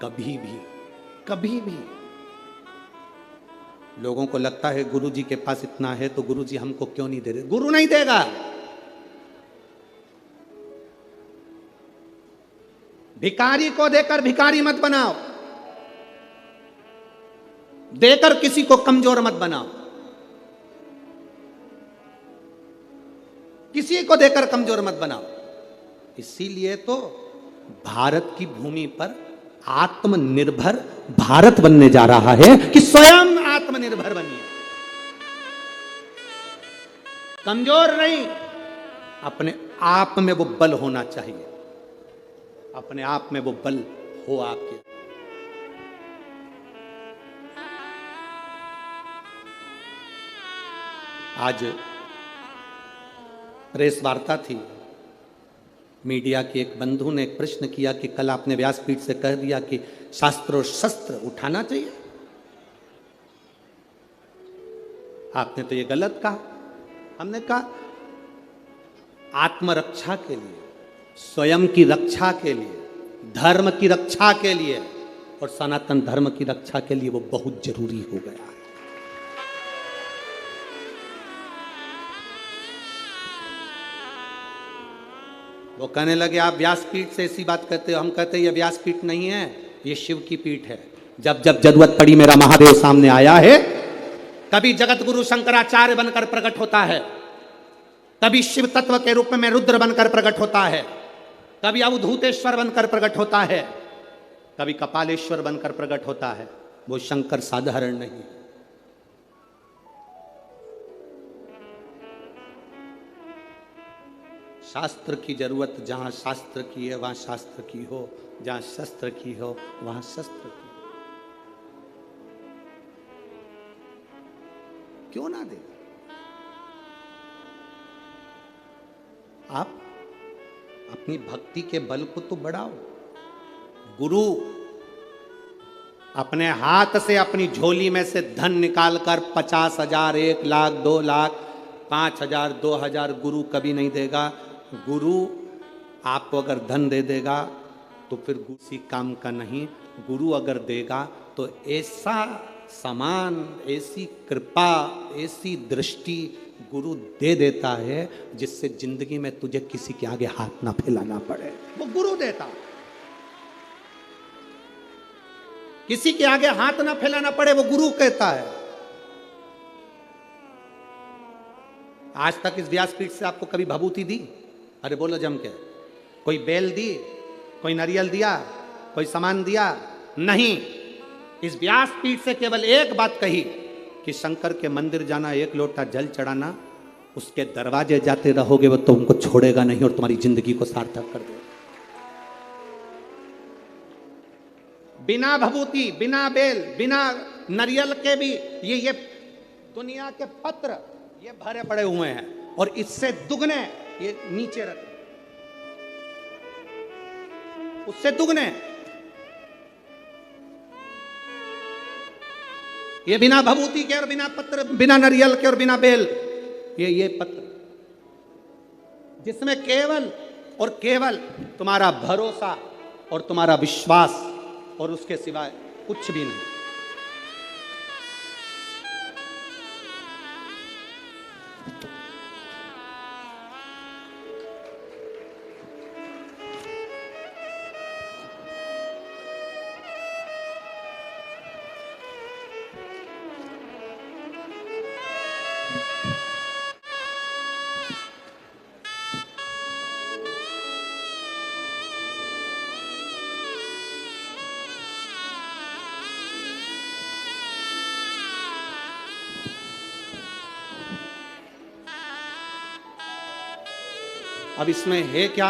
कभी भी लोगों को लगता है गुरु जी के पास इतना है तो गुरु जी हमको क्यों नहीं दे रहे? गुरु नहीं देगा। भिखारी को देकर भिखारी मत बनाओ, देकर किसी को कमजोर मत बनाओ। किसी को देकर कमजोर मत बनाओ। इसीलिए तो भारत की भूमि पर आत्मनिर्भर भारत बनने जा रहा है कि स्वयं आत्मनिर्भर बनिए। कमजोर नहीं, अपने आप में वो बल होना चाहिए, अपने आप में वो बल हो आपके। आज प्रेस वार्ता थी, मीडिया के एक बंधु ने एक प्रश्न किया कि कल आपने व्यासपीठ से कह दिया कि शास्त्र और शस्त्र उठाना चाहिए, आपने तो ये गलत कहा। हमने कहा आत्मरक्षा के लिए, स्वयं की रक्षा के लिए, धर्म की रक्षा के लिए और सनातन धर्म की रक्षा के लिए वो बहुत जरूरी हो गया है। वो कहने लगे आप व्यासपीठ से ऐसी बात कहते हो। हम कहते हैं ये व्यासपीठ नहीं है, ये शिव की पीठ है। जब जब जरूरत पड़ी मेरा महादेव सामने आया है। कभी जगत गुरु शंकराचार्य बनकर प्रकट होता है, कभी शिव तत्व के रूप में रुद्र बनकर प्रकट होता है, कभी अवधूतेश्वर बनकर प्रकट होता है, कभी कपालेश्वर बनकर प्रकट होता है। वो शंकर साधारण नहीं। शास्त्र की जरूरत जहां शास्त्र की है वहां शास्त्र की हो, जहां शस्त्र की हो वहां शस्त्र की। क्यों ना दे? आप अपनी भक्ति के बल को तो बढ़ाओ। गुरु अपने हाथ से अपनी झोली में से धन निकालकर 50,000, 1 लाख, 2 लाख, 5,000, 2,000 गुरु कभी नहीं देगा। गुरु आपको अगर धन दे देगा तो फिर किसी काम का नहीं। गुरु अगर देगा तो ऐसा समान, ऐसी कृपा, ऐसी दृष्टि गुरु दे देता है जिससे जिंदगी में तुझे किसी के आगे हाथ ना फैलाना पड़े। वो गुरु देता, किसी के आगे हाथ ना फैलाना पड़े, वो गुरु कहता है। आज तक इस व्यासपीठ से आपको कभी भभूति दी? अरे बोलो जम के। कोई बेल दी, कोई नारियल दिया, कोई सामान दिया? नहीं। इस व्यासपीठ से केवल एक बात कही कि शंकर के मंदिर जाना, 1 लोटा जल चढ़ाना, उसके दरवाजे जाते रहोगे वो तुमको छोड़ेगा नहीं और तुम्हारी जिंदगी को सार्थक कर देगा। बिना भभूति, बिना बेल, बिना नारियल के भी ये दुनिया के पत्र ये भरे पड़े हुए हैं और इससे दुगने ये नीचे रख, उससे दुगने ये बिना भभूति के और बिना पत्र, बिना नारियल के और बिना बेल, ये पत्र जिसमें केवल और केवल तुम्हारा भरोसा और तुम्हारा विश्वास और उसके सिवाय कुछ भी नहीं। अब इसमें है क्या?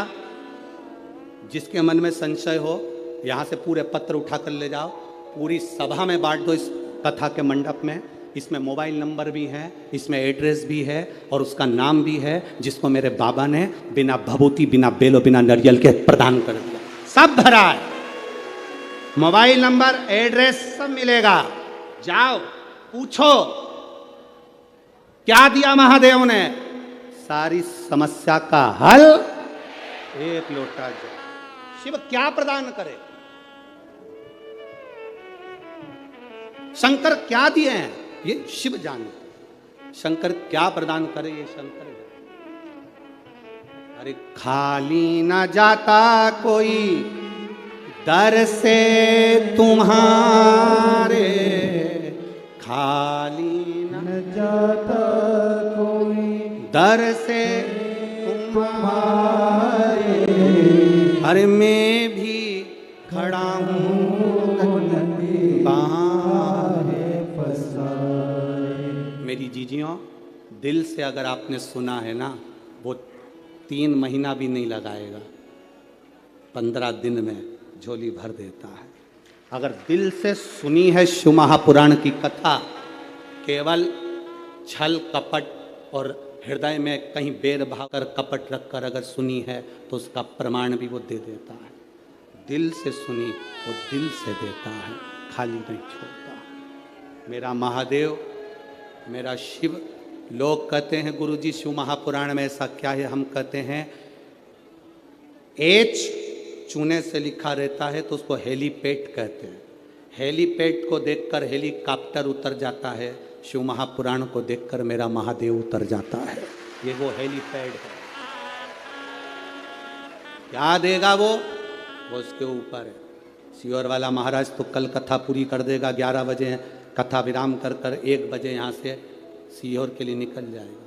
जिसके मन में संशय हो यहाँ से पूरे पत्र उठाकर ले जाओ, पूरी सभा में बांट दो। इस कथा के मंडप में इसमें मोबाइल नंबर भी है, इसमें एड्रेस भी है और उसका नाम भी है जिसको मेरे बाबा ने बिना भभूति, बिना बेलो, बिना नारियल के प्रदान कर दिया। सब भरा है, मोबाइल नंबर, एड्रेस सब मिलेगा। जाओ पूछो क्या दिया महादेव ने, सारी समस्या का हल 1 लोटा जल। शिव क्या प्रदान करे? शंकर क्या दिए हैं ये शिव जाने। शंकर क्या प्रदान करे ये शंकर जाने। अरे खाली न जाता कोई दर से तुम्हारे, खाली न जाता कोई दर से तुम्हारे। अरे मैं भी खड़ा हूँ मेरी जीजियों, दिल से अगर आपने सुना है ना, वो 3 महीना भी नहीं लगाएगा, 15 दिन में झोली भर देता है। अगर दिल से सुनी है शिव महापुराण की कथा, केवल छल कपट और हृदय में कहीं बेर भाव कर कपट रखकर अगर सुनी है तो उसका प्रमाण भी वो दे देता है। दिल से सुनी वो दिल से देता है, खाली नहीं छोड़ता। मेरा महादेव, मेरा शिव। लोग कहते हैं गुरुजी शिव महापुराण में ऐसा क्या है, हम कहते हैं एच चूने से लिखा रहता है तो उसको हेलीपैड कहते हैं। हेलीपैड को देखकर हेलीकॉप्टर उतर जाता है, शिव महापुराण को देखकर मेरा महादेव उतर जाता है। ये वो हेलीपैड है। क्या देगा वो उसके ऊपर है। सीहोर वाला महाराज तो कल कथा पूरी कर देगा, 11 बजे कथा विराम कर कर 1 बजे यहाँ से सीहोर के लिए निकल जाएगा।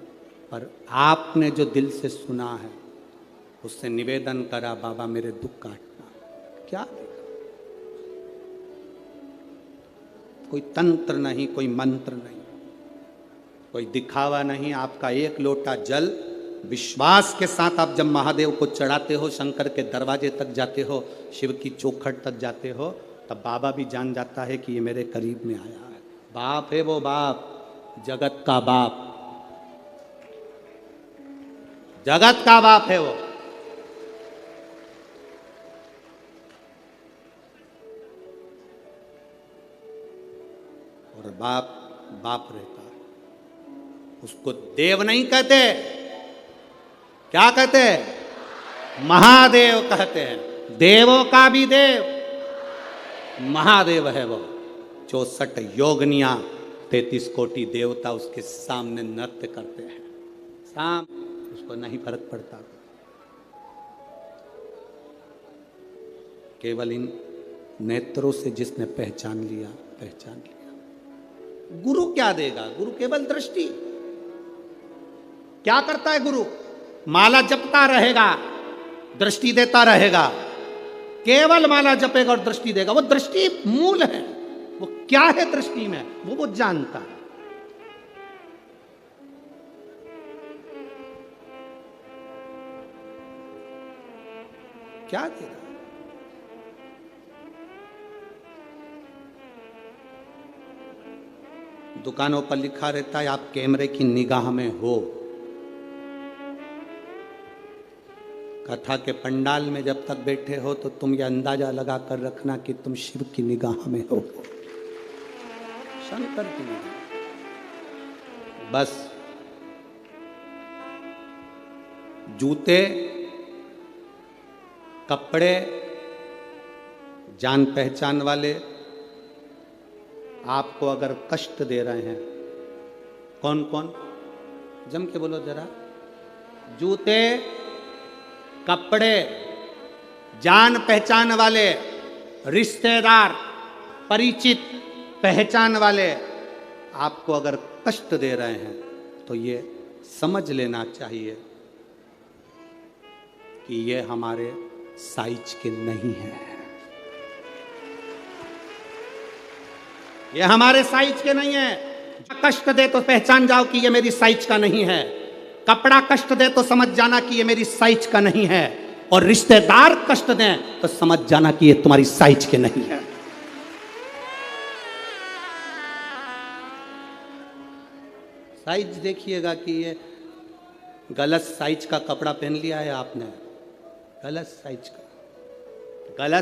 पर आपने जो दिल से सुना है उससे निवेदन करा, बाबा मेरे दुख काटना, क्या देगा? कोई तंत्र नहीं, कोई मंत्र नहीं, कोई दिखावा नहीं। आपका एक लोटा जल विश्वास के साथ आप जब महादेव को चढ़ाते हो, शंकर के दरवाजे तक जाते हो, शिव की चौखट तक जाते हो, तब बाबा भी जान जाता है कि ये मेरे करीब में आया है। बाप है वो, बाप, जगत का बाप, जगत का बाप है वो। और बाप बाप रहता है, उसको देव नहीं कहते, क्या कहते हैं? महादेव कहते हैं। देवों का भी देव महादेव है वो। 64 योगनिया, 33 कोटि देवता उसके सामने नृत्य करते हैं। उसको नहीं फर्क पड़ता। केवल इन नेत्रों से जिसने पहचान लिया, पहचान लिया। गुरु क्या देगा? गुरु केवल दृष्टि। क्या करता है गुरु? माला जपता रहेगा, दृष्टि देता रहेगा। केवल माला जपेगा और दृष्टि देगा। वो दृष्टि मूल है। वो क्या है दृष्टि में, वो जानता है। क्या दे रहा है? दुकानों पर लिखा रहता है आप कैमरे की निगाह में हो। कथा के पंडाल में जब तक बैठे हो तो तुम ये अंदाजा लगा कर रखना कि तुम शिव की निगाह में हो, शंकर की निगाह। बस जूते, कपड़े, जान पहचान वाले आपको अगर कष्ट दे रहे हैं, कौन कौन? जम के बोलो जरा। जूते, कपड़े, जान पहचान वाले, रिश्तेदार, परिचित, पहचान वाले आपको अगर कष्ट दे रहे हैं तो ये समझ लेना चाहिए कि ये हमारे साइज के नहीं है। ये हमारे साइज के नहीं है। कष्ट दे तो पहचान जाओ कि ये मेरी साइज का नहीं है। कपड़ा कष्ट दे तो समझ जाना कि ये मेरी साइज का नहीं है। और रिश्तेदार कष्ट दें तो समझ जाना कि ये तुम्हारी साइज के नहीं है। साइज देखिएगा कि ये गलत साइज का कपड़ा पहन लिया है आपने, गलत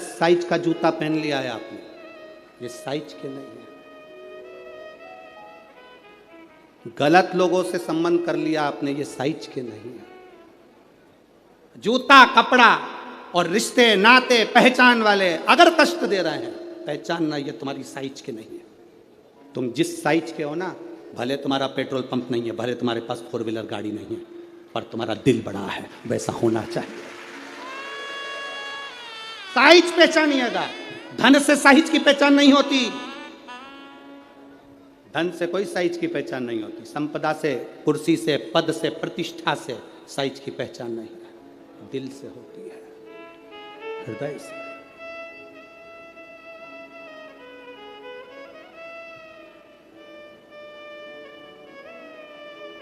साइज का जूता पहन लिया है आपने, ये साइज के नहीं है। गलत लोगों से संबंध कर लिया आपने, ये साइज के नहीं है। जूता, कपड़ा और रिश्ते, नाते, पहचान वाले अगर कष्ट दे रहे हैं, पहचानना ये तुम्हारी साइज के नहीं है। तुम जिस साइज के हो ना, भले तुम्हारा पेट्रोल पंप नहीं है, भले तुम्हारे पास 4 व्हीलर गाड़ी नहीं है, पर तुम्हारा दिल बड़ा है, वैसा होना चाहिए। साइज पहचानिएगा। धन से साइज की पहचान नहीं होती। धन से कोई साइज की पहचान नहीं होती। संपदा से, कुर्सी से, पद से, प्रतिष्ठा से साइज की पहचान नहीं है। दिल से होती है, हृदय से।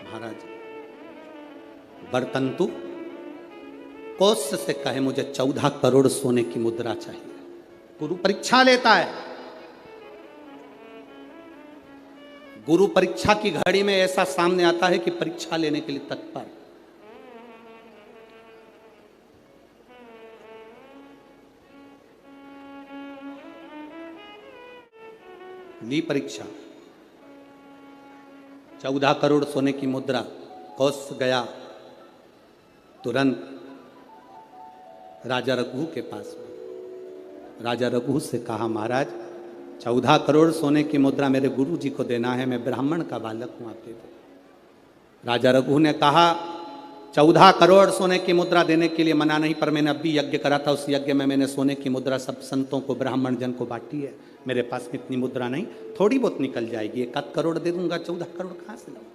महाराज बर्तंतु कोष से कहे मुझे 14 करोड़ सोने की मुद्रा चाहिए। गुरु परीक्षा लेता है। गुरु परीक्षा की घड़ी में ऐसा सामने आता है कि परीक्षा लेने के लिए तत्पर। ली परीक्षा, 14 करोड़ सोने की मुद्रा, कौश गया तुरंत राजा रघु के पास में। राजा रघु से कहा, महाराज 14 करोड़ सोने की मुद्रा मेरे गुरु जी को देना है, मैं ब्राह्मण का बालक हूं, आप दे दो। राजा रघु ने कहा, 14 करोड़ सोने की मुद्रा देने के लिए मना नहीं, पर मैंने अभी यज्ञ करा था, उस यज्ञ में मैंने सोने की मुद्रा सब संतों को, ब्राह्मण जन को बांटी है। मेरे पास में इतनी मुद्रा नहीं, थोड़ी बहुत निकल जाएगी, 1 करोड़ दे दूंगा, 14 करोड़ कहाँ से लाऊं।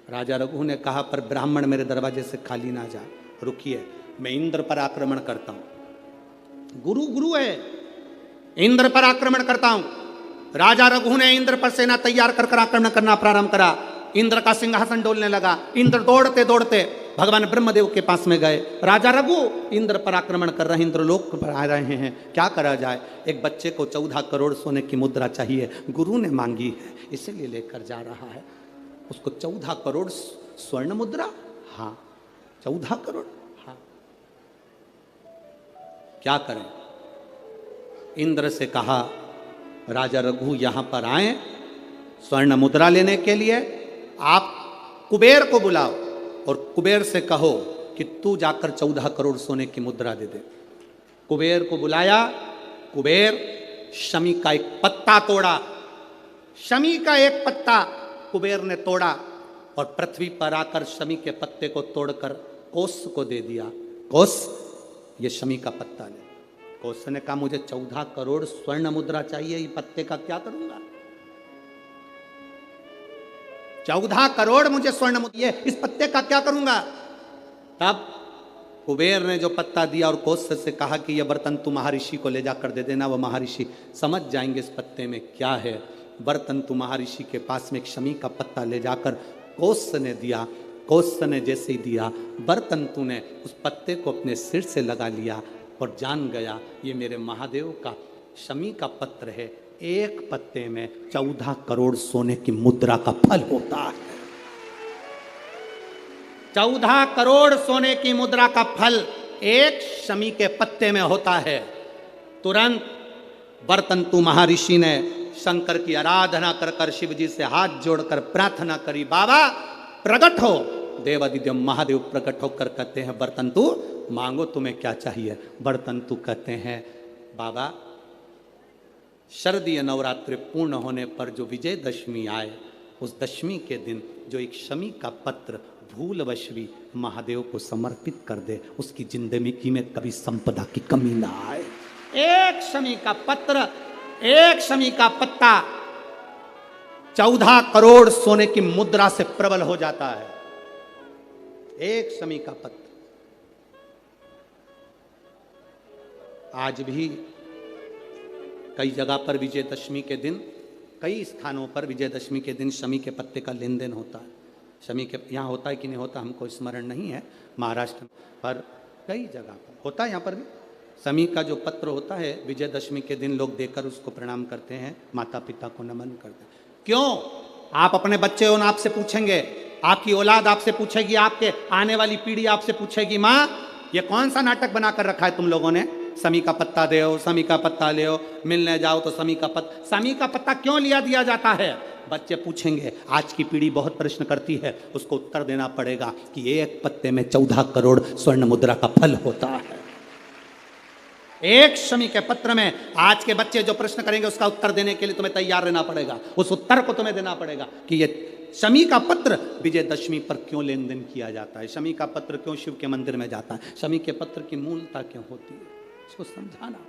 राजा रघु ने कहा, पर ब्राह्मण मेरे दरवाजे से खाली ना जा, रुकिए, मैं इंद्र पर आक्रमण करता हूं। गुरु गुरु है, इंद्र पर आक्रमण करता हूं। राजा रघु ने इंद्र पर सेना तैयार कर आक्रमण करना प्रारंभ करा। इंद्र का सिंहासन डोलने लगा। इंद्र दौड़ते दौड़ते भगवान ब्रह्मदेव के पास में गए। राजा रघु इंद्र पर आक्रमण कर रहे हैं, इंद्रलोक पर आ रहे हैं, क्या करा जाए। एक बच्चे को 14 करोड़ सोने की मुद्रा चाहिए, गुरु ने मांगी है, इसीलिए लेकर जा रहा है। उसको 14 करोड़ स्वर्ण मुद्रा, हाँ 14 करोड़, हाँ क्या करें। इंद्र से कहा, राजा रघु यहां पर आए स्वर्ण मुद्रा लेने के लिए, आप कुबेर को बुलाओ और कुबेर से कहो कि तू जाकर 14 करोड़ सोने की मुद्रा दे दे। कुबेर को बुलाया। कुबेर शमी का एक पत्ता तोड़ा, शमी का एक पत्ता कुबेर ने तोड़ा और पृथ्वी पर आकर शमी के पत्ते को तोड़कर कोस को दे दिया। कोस, ये शमी का पत्ता ले। कोस ने कहा, मुझे 14 करोड़ स्वर्ण मुद्रा चाहिए, ये पत्ते का क्या करूंगा। 14 करोड़ मुझे स्वर्ण मुद्रा, इस पत्ते का क्या करूंगा। तब कुबेर ने जो पत्ता दिया और कोस से कहा कि यह बर्तन तू महर्षि को ले जाकर दे देना, वो महर्षि समझ जाएंगे इस पत्ते में क्या है। बर्तन तू महर्षि के पास में एक शमी का पत्ता ले जाकर कोस ने दिया। कोस ने जैसे ही दिया, बर्तन तू ने उस पत्ते को अपने सिर से लगा लिया और जान गया ये मेरे महादेव का शमी का पत्र है, एक पत्ते में 14 करोड़ सोने की मुद्रा का फल होता है। 14 करोड़ सोने की मुद्रा का फल एक शमी के पत्ते में होता है। तुरंत बर्तंतु महर्षि ने शंकर की आराधना कर कर शिव जी से हाथ जोड़कर प्रार्थना करी, बाबा प्रकट हो। देवादिदेव महादेव प्रकट होकर कहते हैं, बर्तंतु मांगो तुम्हें क्या चाहिए। बर्तंतु कहते हैं, बाबा शरदीय नवरात्रि पूर्ण होने पर जो विजयदशमी आए, उस दशमी के दिन जो एक शमी का पत्र भूलवश भी महादेव को समर्पित कर दे, उसकी जिंदगी में कभी संपदा की कमी ना आए। एक शमी का पत्र, एक शमी का पत्ता 14 करोड़ सोने की मुद्रा से प्रबल हो जाता है। एक शमी का पत्र। आज भी कई जगह पर विजयदशमी के दिन, कई स्थानों पर विजयदशमी के दिन शमी के पत्ते का लेन देन होता है। शमी के यहाँ होता है कि नहीं होता हमको स्मरण नहीं है, महाराष्ट्र पर कई जगह पर होता है। यहाँ पर भी शमी का जो पत्र होता है, विजयदशमी के दिन लोग देकर उसको प्रणाम करते हैं, माता पिता को नमन करते हैं। क्यों? आप अपने बच्चे हो, आपसे पूछेंगे, आपकी औलाद आपसे पूछेगी, आपके आने वाली पीढ़ी आपसे पूछेगी, माँ ये कौन सा नाटक बना कर रखा है तुम लोगों ने, शमी का पत्ता दे, शमी का पत्ता ले, मिलने जाओ तो शमी का पत्ता, शमी का पत्ता क्यों लिया दिया जाता है। बच्चे पूछेंगे, आज की पीढ़ी बहुत प्रश्न करती है, उसको उत्तर देना पड़ेगा कि एक पत्ते में 14 करोड़ स्वर्ण मुद्रा का फल होता है। एक शमी के पत्र में आज के बच्चे जो प्रश्न करेंगे उसका उत्तर देने के लिए तुम्हें तैयार रहना पड़ेगा। उस उत्तर को तुम्हें देना पड़ेगा कि ये शमी का पत्र विजयदशमी पर क्यों लेन देन किया जाता है, शमी का पत्र क्यों शिव के मंदिर में जाता है, शमी के पत्र की मूलता क्यों होती है, इसको समझाना।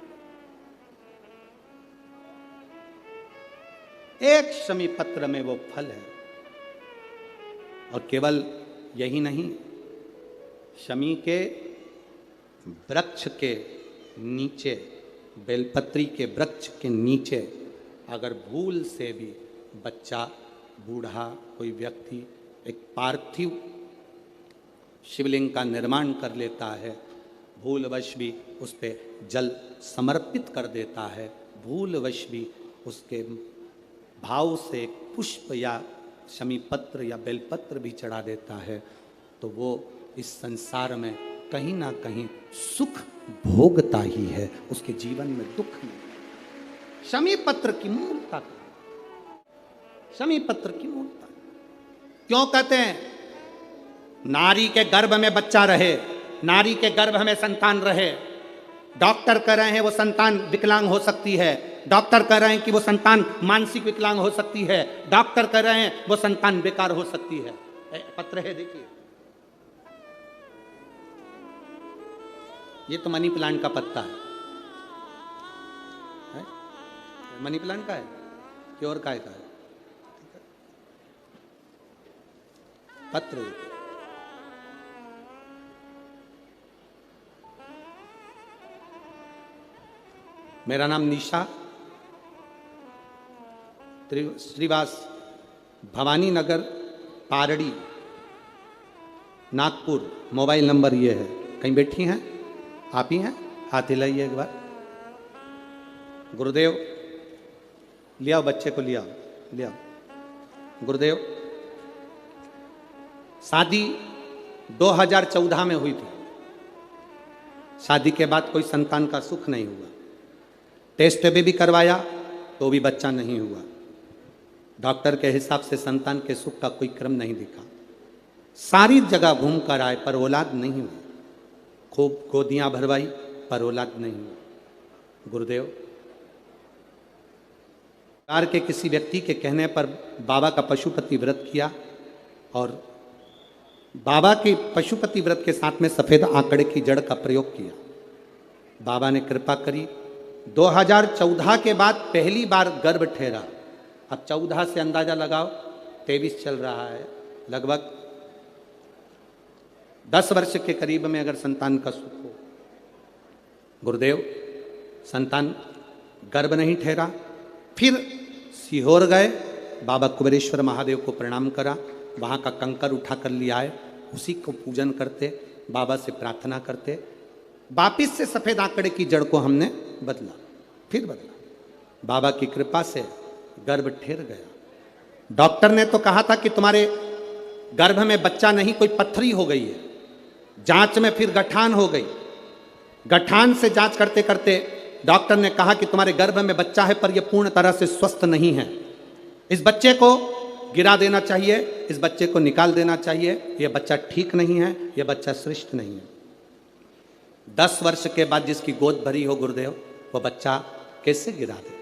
एक शमी पत्र में वो फल है। और केवल यही नहीं, शमी के वृक्ष के नीचे, बेलपत्री के वृक्ष के नीचे अगर भूल से भी बच्चा, बूढ़ा, कोई व्यक्ति एक पार्थिव शिवलिंग का निर्माण कर लेता है, भूलवश भी उस पर जल समर्पित कर देता है, भूलवश भी उसके भाव से पुष्प या शमी पत्र या बेलपत्र भी चढ़ा देता है तो वो इस संसार में कहीं ना कहीं सुख भोगता ही है, उसके जीवन में दुख नहीं। शमी पत्र की मूलता, शमी पत्र की मूलता क्यों कहते हैं? नारी के गर्भ में बच्चा रहे, नारी के गर्भ में संतान रहे। डॉक्टर कह रहे हैं वो संतान विकलांग हो सकती है, डॉक्टर कह रहे हैं कि वो संतान मानसिक विकलांग हो सकती है, डॉक्टर कह रहे हैं वो संतान बेकार हो सकती है। पत्र है, देखिए, ये तो मनी प्लांट का पत्ता है? मनी प्लांट का है कि और काय का है? पत्र। मेरा नाम निशा श्रीवास, भवानी नगर, पारड़ी, नागपुर। मोबाइल नंबर ये है। कहीं बैठी हैं? आप ही हैं? हाथ हिलाइए एक बार। गुरुदेव, ले आओ बच्चे को, ले आओ, ले आओ। गुरुदेव, शादी 2014 में हुई थी। शादी के बाद कोई संतान का सुख नहीं हुआ। टेस्ट भी करवाया तो भी बच्चा नहीं हुआ। डॉक्टर के हिसाब से संतान के सुख का कोई क्रम नहीं दिखा। सारी जगह घूम कर आए पर औलाद नहीं हुई। खूब गोदियां भरवाई पर औलाद नहीं हुई। गुरुदेव, कार के किसी व्यक्ति के कहने पर बाबा का पशुपति व्रत किया और बाबा के पशुपति व्रत के साथ में सफेद आंकड़े की जड़ का प्रयोग किया। बाबा ने कृपा करी। 2014 के बाद पहली बार गर्भ ठहरा। अब 14 से अंदाजा लगाओ, 23 चल रहा है। लगभग 10 वर्ष के करीब में अगर संतान का सुख हो। गुरुदेव, संतान गर्भ नहीं ठहरा। फिर सीहोर गए, बाबा कुबेरेश्वर महादेव को प्रणाम करा। वहाँ का कंकर उठा कर ले आए, उसी को पूजन करते, बाबा से प्रार्थना करते। वापिस से सफ़ेद आंकड़े की जड़ को हमने बदला, फिर बदला। बाबा की कृपा से गर्भ ठहर गया। डॉक्टर ने तो कहा था कि तुम्हारे गर्भ में बच्चा नहीं, कोई पत्थरी हो गई है। जांच में फिर गठान हो गई। गठान से जांच करते करते डॉक्टर ने कहा कि तुम्हारे गर्भ में बच्चा है पर यह पूर्ण तरह से स्वस्थ नहीं है। इस बच्चे को गिरा देना चाहिए, इस बच्चे को निकाल देना चाहिए। यह बच्चा ठीक नहीं है, यह बच्चा श्रेष्ठ नहीं है। 10 वर्ष के बाद जिसकी गोद भरी हो गुरुदेव, वो बच्चा कैसे गिरा दे?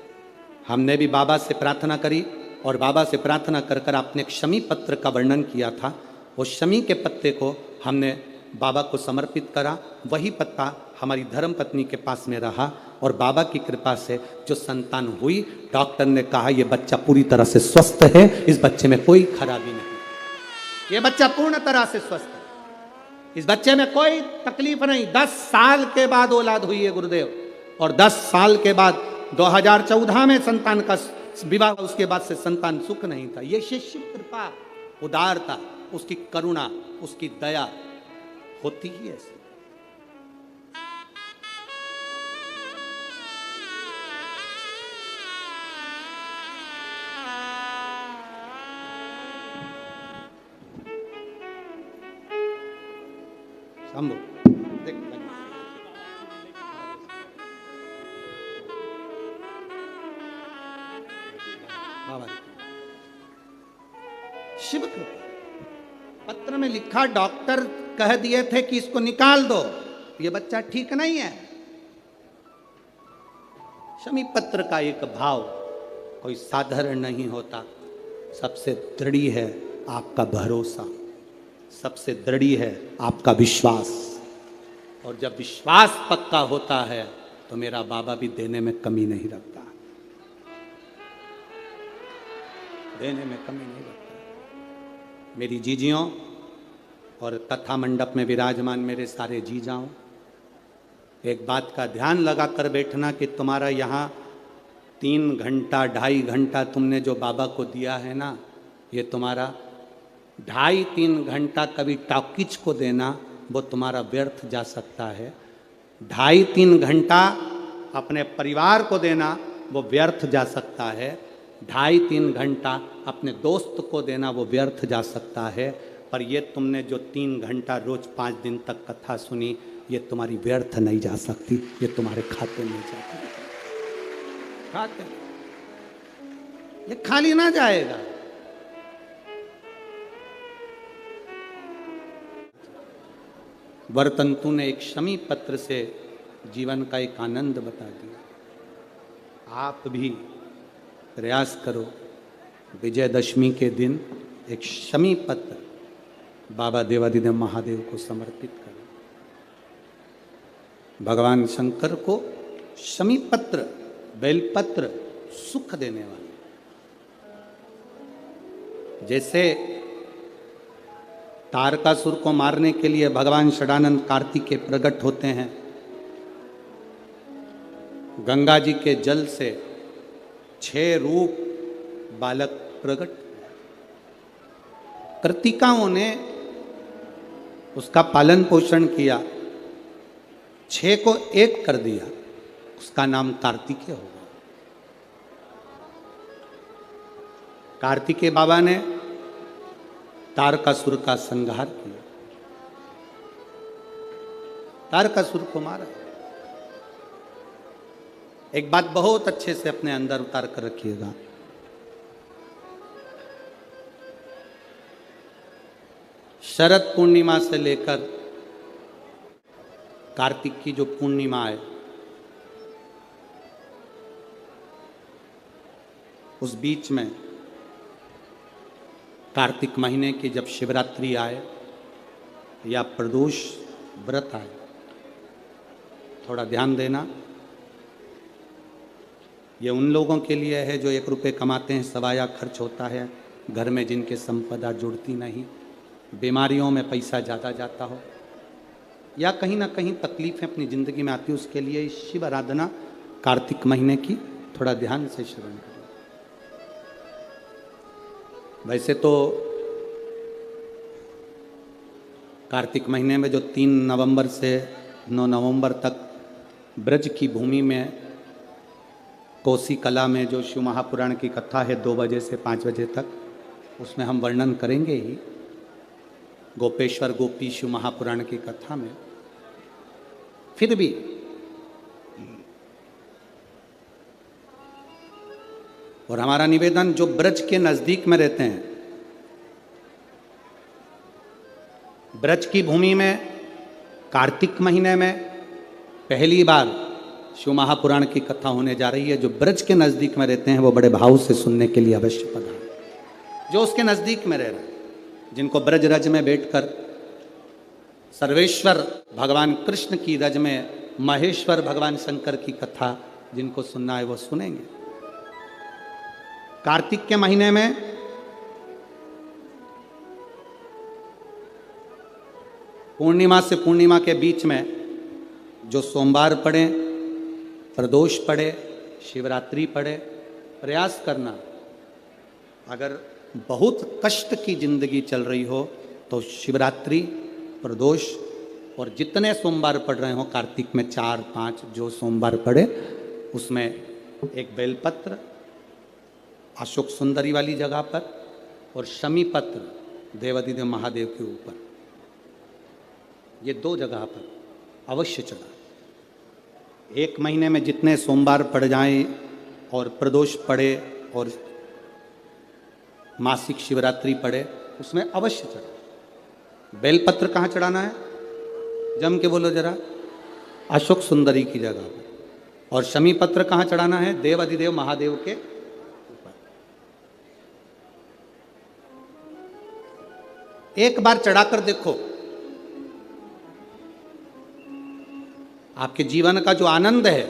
हमने भी बाबा से प्रार्थना करी और बाबा से प्रार्थना कर कर आपने एक शमी पत्र का वर्णन किया था। वो शमी के पत्ते को हमने बाबा को समर्पित करा। वही पत्ता हमारी धर्म पत्नी के पास में रहा और बाबा की कृपा से जो संतान हुई, डॉक्टर ने कहा ये बच्चा पूरी तरह से स्वस्थ है, इस बच्चे में कोई खराबी नहीं, ये बच्चा पूर्ण तरह से स्वस्थ है, इस बच्चे में कोई तकलीफ नहीं। 10 साल के बाद औलाद हुई है गुरुदेव, और 10 साल के बाद 2014 में संतान का विवाह, उसके बाद से संतान सुख नहीं था। ये शिष्य कृपा, उदारता, उसकी करुणा, उसकी दया होती ही ऐसी। हम देख शिव कृपा। पत्र में लिखा, डॉक्टर कह दिए थे कि इसको निकाल दो, ये बच्चा ठीक नहीं है। शमी पत्र का एक भाव कोई साधारण नहीं होता। सबसे दृढ़ है आपका भरोसा, सबसे दृढ़ है आपका विश्वास, और जब विश्वास पक्का होता है तो मेरा बाबा भी देने में कमी नहीं रखता, देने में कमी नहीं रखता। मेरी जीजियों और कथा मंडप में विराजमान मेरे सारे जीजाओं, एक बात का ध्यान लगा कर बैठना कि तुम्हारा यहाँ 3 घंटा 2.5 घंटा तुमने जो बाबा को दिया है ना, ये तुम्हारा 2.5-3 घंटा कभी टॉकीज को देना वो तुम्हारा व्यर्थ जा सकता है। 2.5-3 घंटा अपने परिवार को देना वो व्यर्थ जा सकता है। 2.5-3 घंटा अपने दोस्त को देना वो व्यर्थ जा सकता है, पर ये तुमने जो 3 घंटा रोज 5 दिन तक कथा सुनी, ये तुम्हारी व्यर्थ नहीं जा सकती, ये तुम्हारे खाते में जाती, खाते में। ये खाली ना जाएगा। वर्तंतु ने एक शमी पत्र से जीवन का एक आनंद बता दिया। आप भी प्रयास करो, विजयदशमी के दिन एक शमी पत्र बाबा देवादिदेव महादेव को समर्पित करो। भगवान शंकर को शमी पत्र, बेलपत्र सुख देने वाले। जैसे तारकासुर को मारने के लिए भगवान षडानंद कार्तिकेय प्रकट होते हैं, गंगा जी के जल से 6 रूप बालक प्रकट, कृतिकाओं ने उसका पालन पोषण किया, 6 को 1 कर दिया, उसका नाम कार्तिकेय होगा। कार्तिकेय बाबा ने तारकासुर का संहार किया, तारकासुर को मारा। एक बात बहुत अच्छे से अपने अंदर उतार कर रखिएगा, शरद पूर्णिमा से लेकर कार्तिक की जो पूर्णिमा है, उस बीच में कार्तिक महीने की जब शिवरात्रि आए या प्रदोष व्रत आए, थोड़ा ध्यान देना। ये उन लोगों के लिए है जो 1 रुपये कमाते हैं, सवाया खर्च होता है, घर में जिनके संपदा जुड़ती नहीं, बीमारियों में पैसा ज़्यादा जाता हो, या कहीं ना कहीं तकलीफें अपनी ज़िंदगी में आती है, उसके लिए शिव आराधना कार्तिक महीने की थोड़ा ध्यान से श्रवण करें। वैसे तो कार्तिक महीने में जो 3 नवंबर से 9 नवंबर तक ब्रज की भूमि में कोसी कला में जो शिव महापुराण की कथा है 2 बजे से 5 बजे तक, उसमें हम वर्णन करेंगे ही गोपेश्वर गोपी शिव महापुराण की कथा में। फिर भी और हमारा निवेदन, जो ब्रज के नजदीक में रहते हैं, ब्रज की भूमि में कार्तिक महीने में पहली बार शिव महापुराण की कथा होने जा रही है। जो ब्रज के नजदीक में रहते हैं वो बड़े भाव से सुनने के लिए अवश्य पधारें। जो उसके नजदीक में रह रहे हैं, जिनको ब्रज रज में बैठकर सर्वेश्वर भगवान कृष्ण की रज में महेश्वर भगवान शंकर की कथा जिनको सुनना है वो सुनेंगे। कार्तिक के महीने में पूर्णिमा से पूर्णिमा के बीच में जो सोमवार पड़े, प्रदोष पड़े, शिवरात्रि पड़े, प्रयास करना। अगर बहुत कष्ट की जिंदगी चल रही हो तो शिवरात्रि, प्रदोष और जितने सोमवार पड़ रहे हो कार्तिक में 4-5 जो सोमवार पड़े, उसमें एक बेलपत्र अशोक सुंदरी वाली जगह पर और शमी पत्र देवादिदेव महादेव के ऊपर, ये 2 जगह पर अवश्य चढ़ा। 1 महीने में जितने सोमवार पड़ जाएं और प्रदोष पड़े और मासिक शिवरात्रि पड़े, उसमें अवश्य चढ़ा। बेलपत्र कहाँ चढ़ाना है? जम के बोलो जरा। अशोक सुंदरी की जगह पर। और शमी पत्र कहाँ चढ़ाना है? देवादिदेव महादेव के ऊपर। एक बार चढ़ाकर देखो, आपके जीवन का जो आनंद है,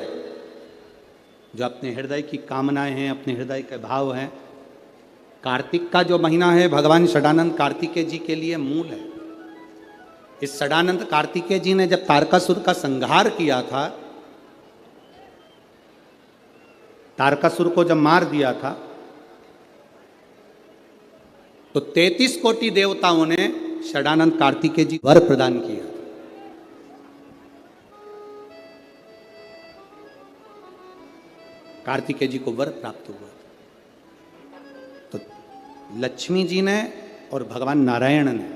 जो अपने हृदय की कामनाएं हैं, अपने हृदय के भाव हैं, कार्तिक का जो महीना है भगवान षडानंद कार्तिकेय जी के लिए मूल है। इस षडानंद कार्तिकेय जी ने जब तारकासुर का संहार किया था, तारकासुर को जब मार दिया था, तो 33 कोटि देवताओं ने षडानंद कार्तिकेय जी वर प्रदान किया। कार्तिकेय जी को वर प्राप्त हुआ। लक्ष्मी जी ने और भगवान नारायण ने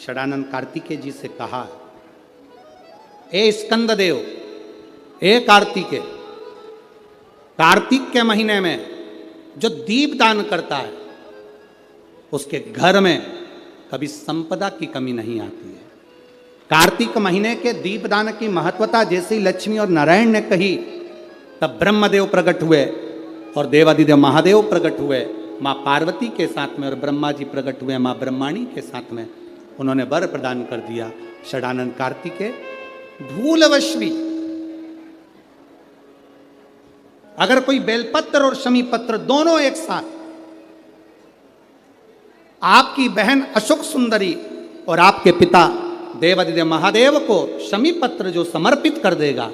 षडानंद कार्तिकेय जी से कहा, ए स्कंद देव, ए कार्तिकेय, कार्तिक के महीने में जो दीप दान करता है उसके घर में कभी संपदा की कमी नहीं आती है। कार्तिक महीने के दीपदान की महत्वता जैसे लक्ष्मी और नारायण ने कही, तब ब्रह्मदेव प्रकट हुए और देवादिदेव महादेव प्रकट हुए माँ पार्वती के साथ में, और ब्रह्मा जी प्रकट हुए माँ ब्रह्माणी के साथ में। उन्होंने वर प्रदान कर दिया। षडानंद कार्तिकेय भूलवश भी अगर कोई बेलपत्र और शमी पत्र दोनों एक साथ आपकी बहन अशोक सुंदरी और आपके पिता देवादिदेव महादेव को शमी पत्र जो समर्पित कर देगा,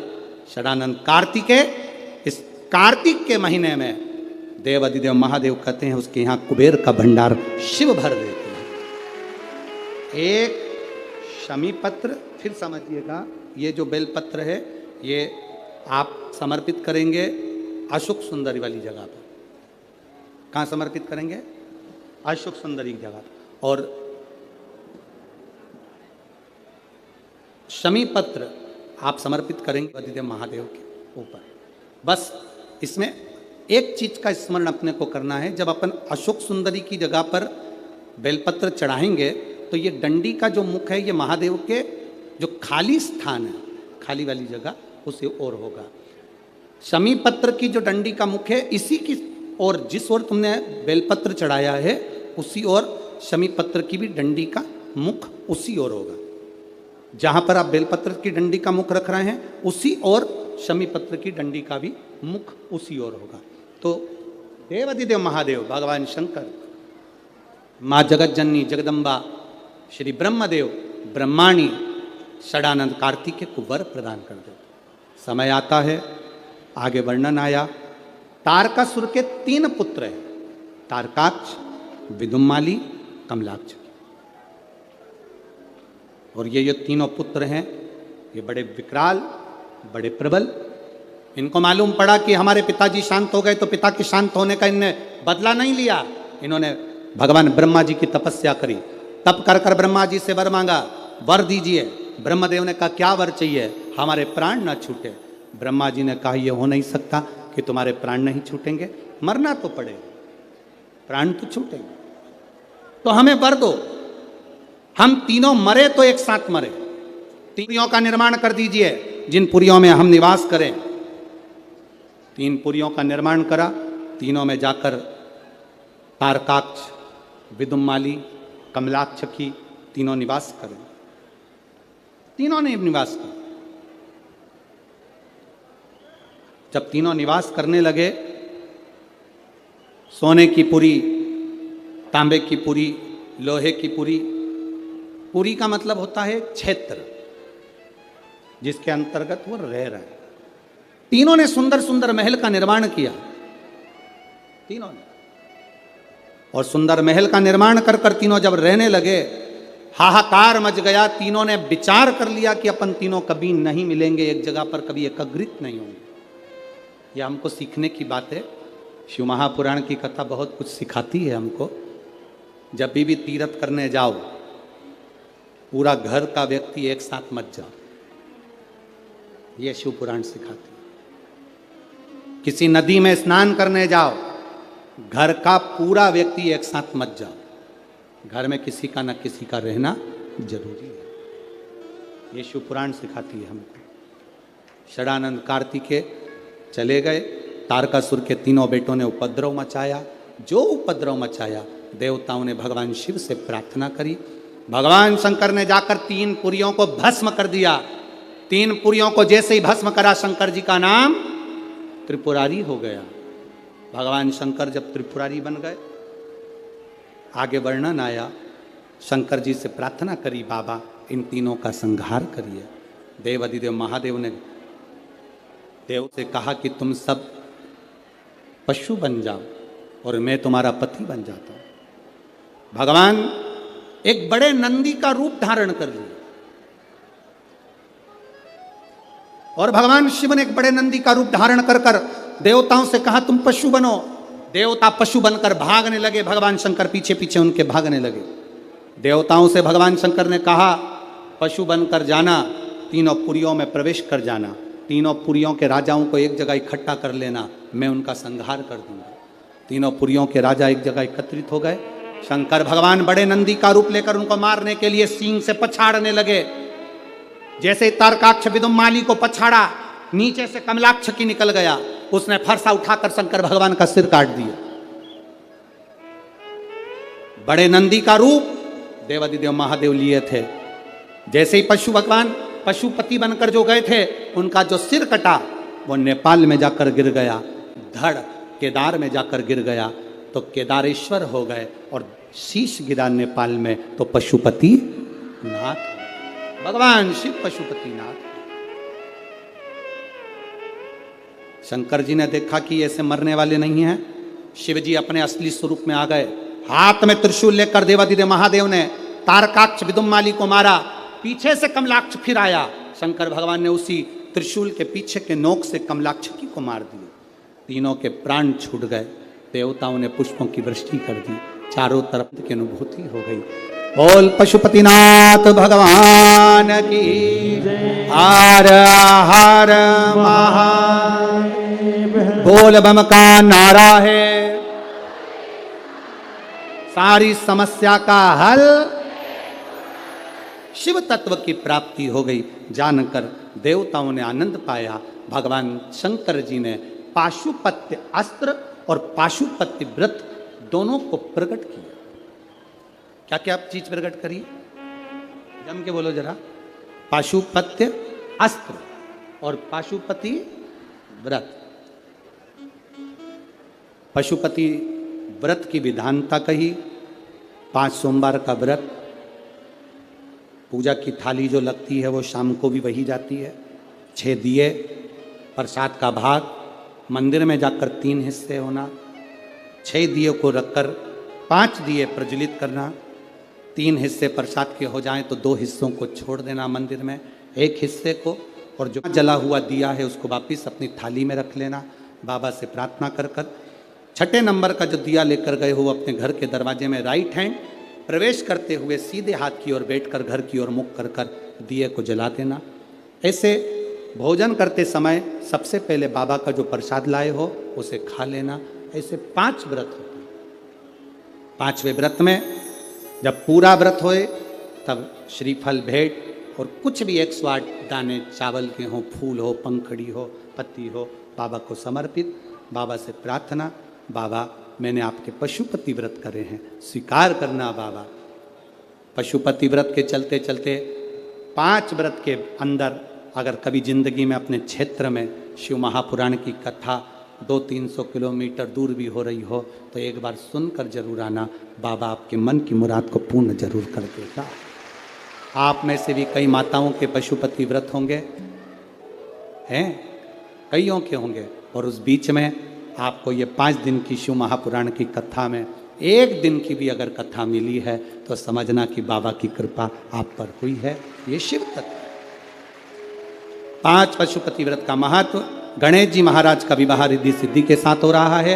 षडानंद कार्तिकेय इस कार्तिक के महीने में देवादिदेव महादेव कहते हैं उसके यहाँ कुबेर का भंडार शिव भर देते हैं। एक शमी पत्र, फिर समझिएगा, ये जो बेलपत्र है ये आप समर्पित करेंगे अशोक सुंदरी वाली जगह पर। कहाँ समर्पित करेंगे? अशोक सुंदरी की जगह पर। और शमी पत्र आप समर्पित करेंगे देवादिदेव महादेव के ऊपर। बस इसमें एक चीज का स्मरण अपने को करना है, जब अपन अशोक सुंदरी की जगह पर बेलपत्र चढ़ाएंगे तो ये डंडी का जो मुख है ये महादेव के जो खाली स्थान है, खाली वाली जगह, उसे ओर होगा। शमी पत्र की जो डंडी का मुख है इसी की ओर, जिस ओर तुमने बेलपत्र चढ़ाया है उसी ओर शमी पत्र की भी डंडी का मुख उसी ओर होगा। जहां पर आप बेलपत्र की डंडी का मुख रख रहे हैं उसी ओर शमी पत्र की डंडी का भी मुख उसी ओर होगा। तो देवादिदेव महादेव, भगवान शंकर, माँ जगत जननी जगदम्बा, श्री ब्रह्मदेव, ब्रह्माणी षडानंद कार्तिकेय को वर प्रदान कर दे। समय आता है, आगे वर्णन आया, तारकासुर के 3 पुत्र हैं, तारकाक्ष, विदुम्माली, कमलाक्ष। और ये तीनों पुत्र हैं, ये बड़े विकराल, बड़े प्रबल। इनको मालूम पड़ा कि हमारे पिताजी शांत हो गए तो पिता के शांत होने का इनने बदला नहीं लिया। इन्होंने भगवान ब्रह्मा जी की तपस्या करी, तप कर कर ब्रह्मा जी से वर मांगा, वर दीजिए। ब्रह्मदेव ने कहा क्या वर चाहिए? हमारे प्राण ना छूटे। ब्रह्मा जी ने कहा यह हो नहीं सकता कि तुम्हारे प्राण नहीं छूटेंगे, मरना तो पड़ेगा, प्राण तो छूटेंगे, तो हमें वर दो। हम तीनों मरे तो एक साथ मरे। 3 पुरियों का निर्माण कर दीजिए जिन पुरियों में हम निवास करें। 3 पुरियों का निर्माण करा, तीनों में जाकर तारकाक्ष, विदुम्माली, कमलाक्ष की तीनों निवास करें। तीनों ने निवास किया। जब तीनों निवास करने लगे, सोने की पुरी, तांबे की पुरी, लोहे की पुरी। पुरी का मतलब होता है क्षेत्र जिसके अंतर्गत वो रह रहा है। तीनों ने सुंदर सुंदर महल का निर्माण किया, तीनों ने। और सुंदर महल का निर्माण कर कर तीनों जब रहने लगे, हाहाकार मच गया। तीनों ने विचार कर लिया कि अपन तीनों कभी नहीं मिलेंगे एक जगह पर, कभी एकत्रित नहीं होंगे। यह हमको सीखने की बात है। शिव महापुराण की कथा बहुत कुछ सिखाती है हमको। जब भी तीर्थ करने जाओ, पूरा घर का व्यक्ति एक साथ मत जाओ, ये शिव पुराण सिखाती है। किसी नदी में स्नान करने जाओ, घर का पूरा व्यक्ति एक साथ मत जाओ। घर में किसी का न किसी का रहना जरूरी है। ये शिव पुराण सिखाती है हमको। षडानंद कार्तिकेय चले गए। तारकासुर के तीनों बेटों ने उपद्रव मचाया। जो उपद्रव मचाया, देवताओं ने भगवान शिव से प्रार्थना करी। भगवान शंकर ने जाकर 3 पुरियों को भस्म कर दिया। 3 पुरियों को जैसे ही भस्म करा, शंकर जी का नाम त्रिपुरारी हो गया। भगवान शंकर जब त्रिपुरारी बन गए, आगे वर्णन आया, शंकर जी से प्रार्थना करी, बाबा इन तीनों का संहार करिए। देवादिदेव महादेव ने देव से कहा कि तुम सब पशु बन जाओ और मैं तुम्हारा पति बन जाता हूं। भगवान एक बड़े नंदी का रूप धारण कर लिया और भगवान शिव ने एक बड़े नंदी का रूप धारण कर कर देवताओं से कहा तुम पशु बनो। देवता पशु बनकर भागने लगे, भगवान शंकर पीछे पीछे उनके भागने लगे। देवताओं से भगवान शंकर ने कहा, पशु बनकर जाना, तीनों पुरियों में प्रवेश कर जाना, तीनों पुरियों के राजाओं को एक जगह इकट्ठा कर लेना, मैं उनका संहार कर दूंगा। तीनों पुरियों के राजा एक जगह एकत्रित हो गए। शंकर भगवान बड़े नंदी का रूप लेकर उनको मारने के लिए सींग से पछाड़ने लगे। जैसे तारकाक्ष विदुम्माली को पछाड़ा, नीचे से कमलाक्ष की निकल गया, उसने फरसा उठाकर शंकर भगवान का सिर काट दिया। बड़े नंदी का रूप देवादिदेव महादेव लिए थे। जैसे ही पशु भगवान पशुपति बनकर जो गए थे, उनका जो सिर कटा वो नेपाल में जाकर गिर गया, धड़ केदार में जाकर गिर गया, तो केदारेश्वर हो गए, और शीश गिरा नेपाल में तो पशुपति नाथ, भगवान शिव पशुपति नाथ। शंकर जी ने देखा कि ऐसे मरने वाले नहीं हैं। शिव जी अपने असली स्वरूप में आ गए। हाथ में त्रिशूल लेकर देवादिदेव महादेव ने तारकाक्ष विदुम्माली को मारा। पीछे से कमलाक्ष फिर आया। शंकर भगवान ने उसी त्रिशूल के पीछे के नोक से कमलाक्षकी को मार दिया। तीनों के प्राण छूट गए। देवताओं ने पुष्पों की वृष्टि कर दी। चारों तरफ की अनुभूति हो गई। बोल पशुपतिनाथ भगवान की, हर हर महादेव। बोल बम का नारा है, सारी समस्या का हल, शिव तत्व की प्राप्ति हो गई। जानकर देवताओं ने आनंद पाया। भगवान शंकर जी ने पाशुपत्य अस्त्र और पाशुपत्य व्रत दोनों को प्रकट किया। क्या क्या चीज प्रकट करी, जम के बोलो जरा। पाशुपत्य अस्त्र और पाशुपति व्रत। पशुपति व्रत की विधानता कही। 5 सोमवार का व्रत, पूजा की थाली जो लगती है वो शाम को भी वही जाती है। 6 दिए, प्रसाद का भाग, मंदिर में जाकर 3 हिस्से होना, 6 दिए को रखकर 5 दिए प्रज्वलित करना, 3 हिस्से प्रसाद के हो जाएं तो 2 हिस्सों को छोड़ देना मंदिर में, 1 हिस्से को, और जो जला हुआ दिया है उसको वापिस अपनी थाली में रख लेना। बाबा से प्रार्थना कर कर 6ठे नंबर का जो दिया लेकर गए हो अपने घर के दरवाजे में राइट हैंड प्रवेश करते हुए सीधे हाथ की ओर बैठकर घर की ओर मुख कर कर दिए को जला देना। ऐसे भोजन करते समय सबसे पहले बाबा का जो प्रसाद लाए हो उसे खा लेना। ऐसे 5 व्रत होते हैं। 5वें व्रत में जब पूरा व्रत होए तब श्रीफल भेंट और कुछ भी 108 दाने चावल के हों, फूल हो, पंखड़ी हो, पत्ती हो, बाबा को समर्पित। बाबा से प्रार्थना, बाबा मैंने आपके पशुपति व्रत करे हैं, स्वीकार करना बाबा। पशुपति व्रत के चलते चलते 5 व्रत के अंदर अगर कभी जिंदगी में अपने क्षेत्र में शिव महापुराण की कथा 200-300 किलोमीटर दूर भी हो रही हो तो एक बार सुनकर जरूर आना। बाबा आपके मन की मुराद को पूर्ण जरूर कर देगा। आप में से भी कई माताओं के पशुपति व्रत होंगे, हैं, कईयों के होंगे, और उस बीच में आपको ये 5 दिन की शिव महापुराण की कथा में 1 दिन की भी अगर कथा मिली है तो समझना कि बाबा की कृपा आप पर हुई है। ये शिव तत्व। 5 पशुपति व्रत का महत्व। गणेश जी महाराज का विवाह रिद्धि सिद्धि के साथ हो रहा है।